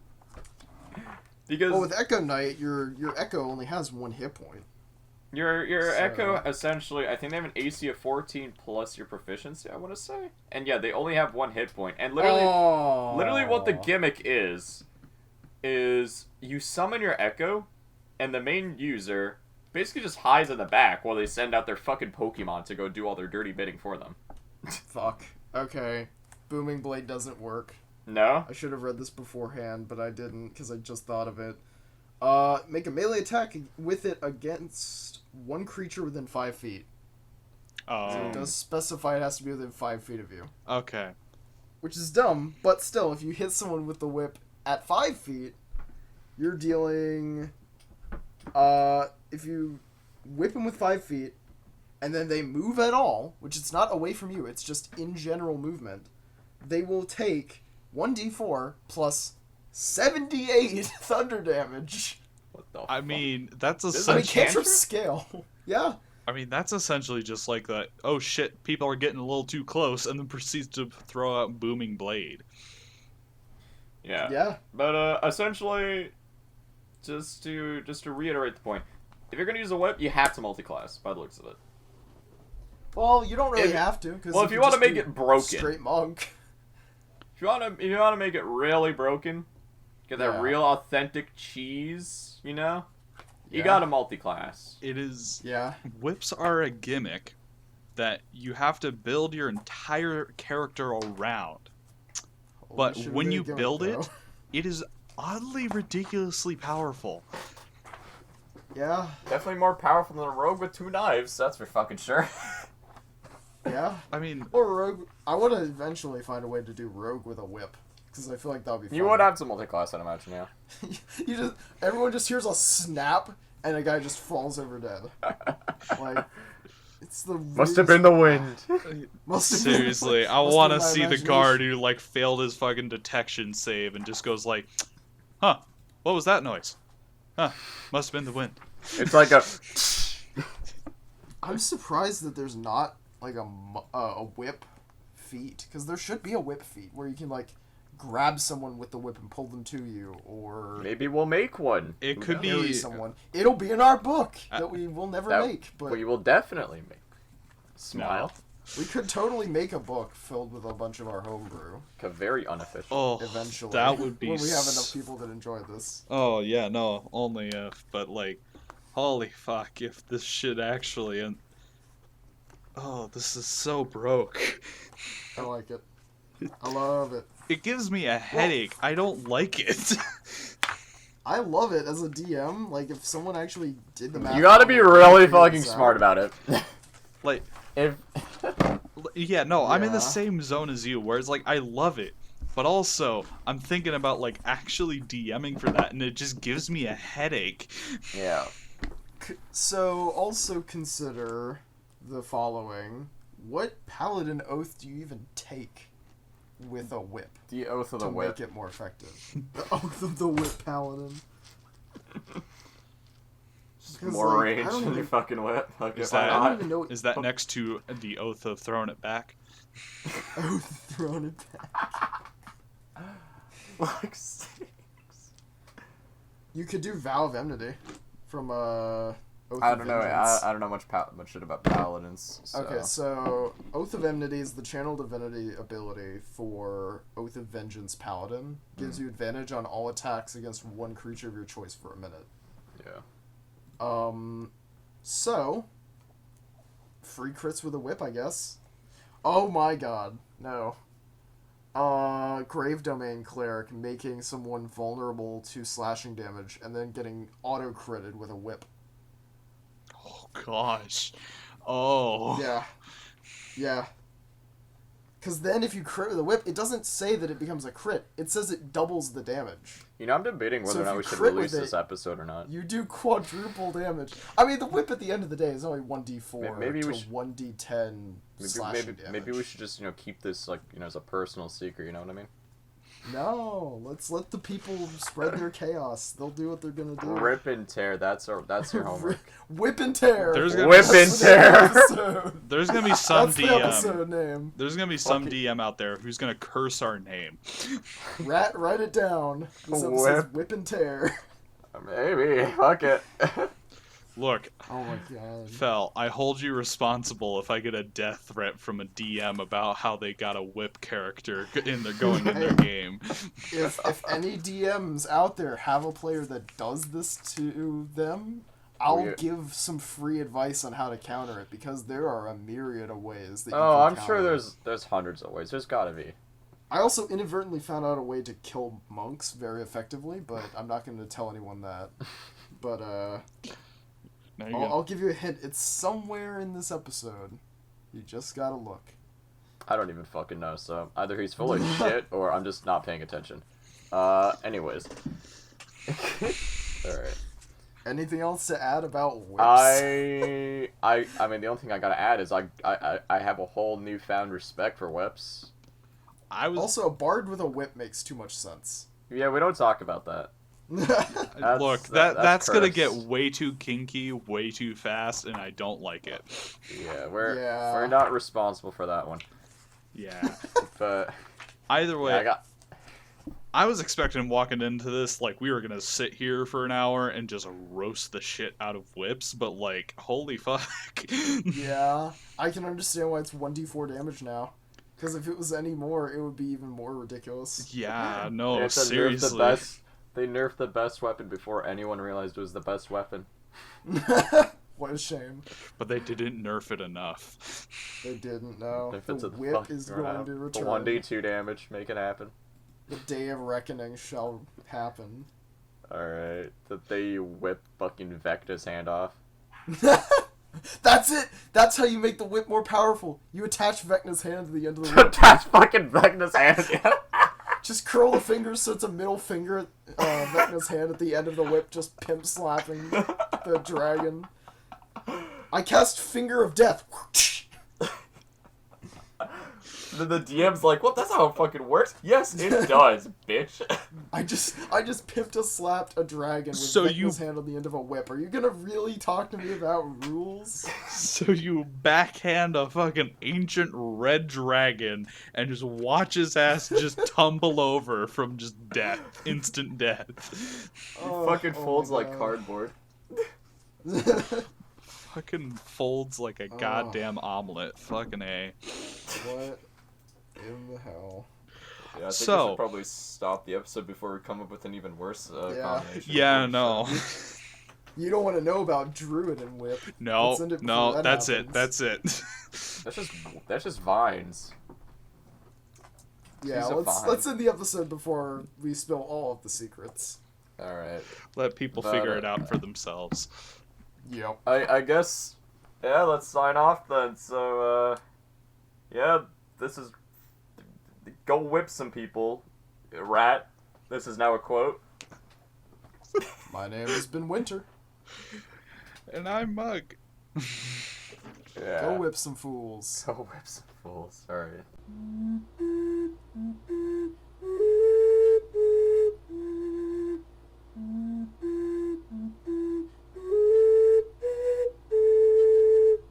S1: Because
S3: Well, with Echo Knight, your Echo only has 1 hit point.
S1: your
S3: So-
S1: Echo, essentially, I think they have an AC of 14 plus your proficiency, I want to say. And yeah, they only have 1 hit point. And literally what the gimmick is you summon your Echo, and the main user basically just hides in the back while they send out their fucking Pokemon to go do all their dirty bidding for them.
S3: Fuck. Okay. Booming Blade doesn't work.
S1: No?
S3: I should have read this beforehand, but I didn't because I just thought of it. Make a melee attack with it against 1 creature within 5 feet. So it does specify it has to be within 5 feet of you.
S2: Okay.
S3: Which is dumb, but still, if you hit someone with the whip at 5 feet, you're dealing... if you whip them with 5 feet, and then they move at all, which it's not away from you, it's just in general movement, they will take 1d4 plus 78 thunder damage.
S1: What the
S2: I
S1: fuck?
S2: mean, that's
S1: This is
S3: I mean,
S1: a
S2: essentially.
S3: cantrip
S1: cantrip?
S3: scale. Yeah.
S2: I mean, that's essentially just like the oh shit, people are getting a little too close, and then proceeds to throw out booming blade.
S1: Yeah.
S3: Yeah.
S1: But essentially, just to reiterate the point, if you're gonna use a whip, you have to multi-class by the looks of it.
S3: Well, you don't really
S1: If-
S3: have to. Cause
S1: well, if you want to
S3: just
S1: make
S3: do
S1: it broken,
S3: straight monk.
S1: if you want to make it really broken, get that
S3: Yeah.
S1: real authentic cheese, you know, you
S3: Yeah.
S1: got to multi-class.
S2: It is
S3: Yeah.
S2: whips are a gimmick that you have to build your entire character around. But
S3: Holy shit,
S2: when
S3: they
S2: you
S3: give
S2: build
S3: though.
S2: it, it is oddly ridiculously powerful.
S3: Yeah.
S1: Definitely more powerful than a rogue with 2 knives. That's for fucking sure.
S3: Yeah.
S2: I mean,
S3: Or rogue. I want to eventually find a way to do rogue with a whip, because I feel like that would be fun.
S1: You would have to multi-class, I'd imagine. Yeah.
S3: Everyone just hears a snap and a guy just falls over dead. Like, it's the
S1: the wind.
S3: Must have been-
S2: seriously, I
S3: must have
S2: want to
S3: been my
S2: see the
S3: imagination.
S2: guard who like failed his fucking detection save and just goes like, "Huh, what was that noise? Huh, must have been the wind."
S1: It's like a.
S3: I'm surprised that there's not like a whip feat, because there should be a whip feat where you can like grab someone with the whip and pull them to you, or
S1: Maybe we'll make one.
S2: It
S1: Who
S2: could
S1: knows?
S2: be-
S3: parry someone. It'll be in our book that we will never
S1: That
S3: make, but
S1: we will definitely make. Smile.
S3: we could totally make a book filled with a bunch of our homebrew
S1: Very unofficial.
S2: Oh,
S3: eventually.
S2: that would be
S3: when we have enough
S2: s-
S3: people that enjoy this.
S2: Oh yeah, no, only if. But like, holy fuck, if this shit actually and oh, this is so broke.
S3: I like it. I love it.
S2: It gives me a headache. I don't like it.
S3: I love it as a DM. Like, if someone actually did the math.
S1: You gotta be
S3: on it,
S1: really
S3: figured
S1: fucking
S3: this
S1: smart
S3: out.
S1: about it.
S2: like,
S1: If
S2: yeah, no, I'm in the
S3: Yeah.
S2: same zone as you, where it's like I love it, but also I'm thinking about like actually DMing for that, and it just gives me a headache.
S1: yeah,
S3: So, also consider the following. What paladin oath do you even take with a whip
S1: the oath of
S3: to
S1: the whip.
S3: make it more effective? The oath of the whip paladin.
S1: Just
S3: 'Cause,
S1: more
S3: like, I
S1: range
S3: don't
S1: in your
S3: even-
S1: fucking whip. Okay,
S2: Is
S1: why
S2: that-
S3: I don't
S1: not?
S3: even know.
S2: Is that next to the oath of throwing it back?
S3: Oath thrown it back.
S1: Like, six.
S3: You could do Vow of Enmity from Oath
S1: I
S3: of
S1: don't know.
S3: Vengeance.
S1: I don't know much shit about paladins. So.
S3: Okay, so Oath of Enmity is the channel divinity ability for Oath of Vengeance Paladin. Gives you advantage on all attacks against one creature of your choice for a minute.
S1: Yeah.
S3: So free crits with a whip, I guess. Oh my god, no. Grave Domain Cleric, making someone vulnerable to slashing damage and then getting auto critted with a whip.
S2: Oh gosh. Oh.
S3: Yeah. Yeah. Because then if you crit with a whip, it doesn't say that it becomes a crit. It says it doubles the damage.
S1: You know, I'm debating
S3: So
S1: whether or
S3: if
S1: not
S3: you
S1: we should
S3: crit
S1: release
S3: with
S1: this
S3: it-
S1: episode or not.
S3: You do quadruple damage. I mean, the whip at the end of the day is only 1d4
S1: Maybe
S3: to
S1: we should-
S3: 1d10 slashing damage.
S1: Maybe we should just keep this as a personal secret. You know what I mean?
S3: No, let's let the people spread their chaos. They'll do what they're gonna do.
S1: Rip and tear. That's your homework.
S3: Whip and tear.
S2: There's gonna
S1: Whip
S2: be
S1: and
S3: That's the name of the
S1: tear.
S3: episode.
S2: There's gonna be some
S3: That's the
S2: DM.
S3: episode name.
S2: There's gonna be some
S1: Fuck it.
S2: DM out there who's gonna curse our name.
S3: Rat, write it down. This episode's whip and tear.
S1: Maybe. Fuck it.
S2: Look,
S3: Oh my god.
S2: Fel, I hold you responsible if I get a death threat from a DM about how they got a whip character in their going in their game.
S3: If any DMs out there have a player that does this to them, I'll
S1: We-
S3: give some free advice on how to counter it, because there are a myriad of ways that you
S1: Oh,
S3: can
S1: I'm
S3: counter
S1: sure
S3: it.
S1: there's hundreds of ways. There's gotta be.
S3: I also inadvertently found out a way to kill monks very effectively, but I'm not going to tell anyone that. But
S2: Now you
S3: I'll give you a hint. It's somewhere in this episode. You just gotta look.
S1: I don't even fucking know. So either he's full of shit or I'm just not paying attention. Anyways. All right.
S3: Anything else to add about whips?
S1: I mean, the only thing I gotta add is I have a whole newfound respect for whips.
S2: I was
S3: Also, a bard with a whip makes too much sense.
S1: Yeah, we don't talk about that. That's-
S2: look
S1: that's
S2: that's gonna
S1: cursed.
S2: get way too kinky, way too fast, and I don't like it.
S1: Yeah, we're
S3: Yeah.
S1: not responsible for that one.
S2: Yeah.
S1: But
S2: Either way,
S1: yeah,
S2: I was expecting walking into this like we were gonna sit here for an hour and just roast the shit out of whips, but like, holy fuck.
S3: Yeah, I can understand why it's 1d4 damage now. Because if it was any more, it would be even more ridiculous.
S2: Yeah,
S1: they
S2: no,
S1: have to nerf
S2: seriously.
S1: the best. They nerfed the best weapon before anyone realized it was the best weapon.
S3: What a shame.
S2: But they didn't nerf it enough.
S3: They didn't know.
S1: If
S3: The
S1: it's a
S3: whip
S1: fucking
S3: is
S1: run
S3: going
S1: out.
S3: to
S1: The
S3: return.
S1: 1d2 damage, make it happen.
S3: The day of reckoning shall happen.
S1: Alright, the day you whip fucking Vecna's hand off.
S3: That's it! That's how you make the whip more powerful. You attach Vecna's hand to the end of the whip.
S1: Attach fucking Vecna's hand again.
S3: Just curl the fingers so it's a middle finger at Vecna's hand at the end of the whip, just pimp slapping the dragon. I cast Finger of Death.
S1: Then the DM's like, what? That's how it fucking works? Yes, it does, bitch.
S3: I just pimped slapped a dragon with
S2: So
S3: Vecna's hand on the end of a whip. Are you gonna really talk to me about rules?
S2: So you backhand a fucking ancient red dragon and just watch his ass just tumble over from just death, instant death.
S1: Fucking folds
S3: my
S1: like
S3: God.
S1: cardboard.
S2: Fucking folds like a goddamn omelet. Fucking A.
S3: What in the hell?
S1: Yeah, I think we
S2: So-
S1: should probably stop the episode before we come up with an even worse combination.
S2: Yeah, no.
S3: You don't want to know about Druid and Whip.
S2: No,
S3: Let's end it before
S2: no,
S3: that
S2: that's
S3: happens.
S2: it. That's it.
S1: That's just vines.
S3: Yeah,
S1: She's a
S3: let's
S1: vine.
S3: end the episode before we spill all of the secrets.
S1: Alright.
S2: Let people
S1: But,
S2: figure it out for themselves.
S3: Yep.
S1: I guess, yeah, let's sign off then. So, yeah, this is, go whip some people, rat. This is now a quote.
S3: My name has been Winter.
S2: And I'm Mug.
S1: Yeah.
S3: Go whip some fools.
S1: Go whip some fools. Alright.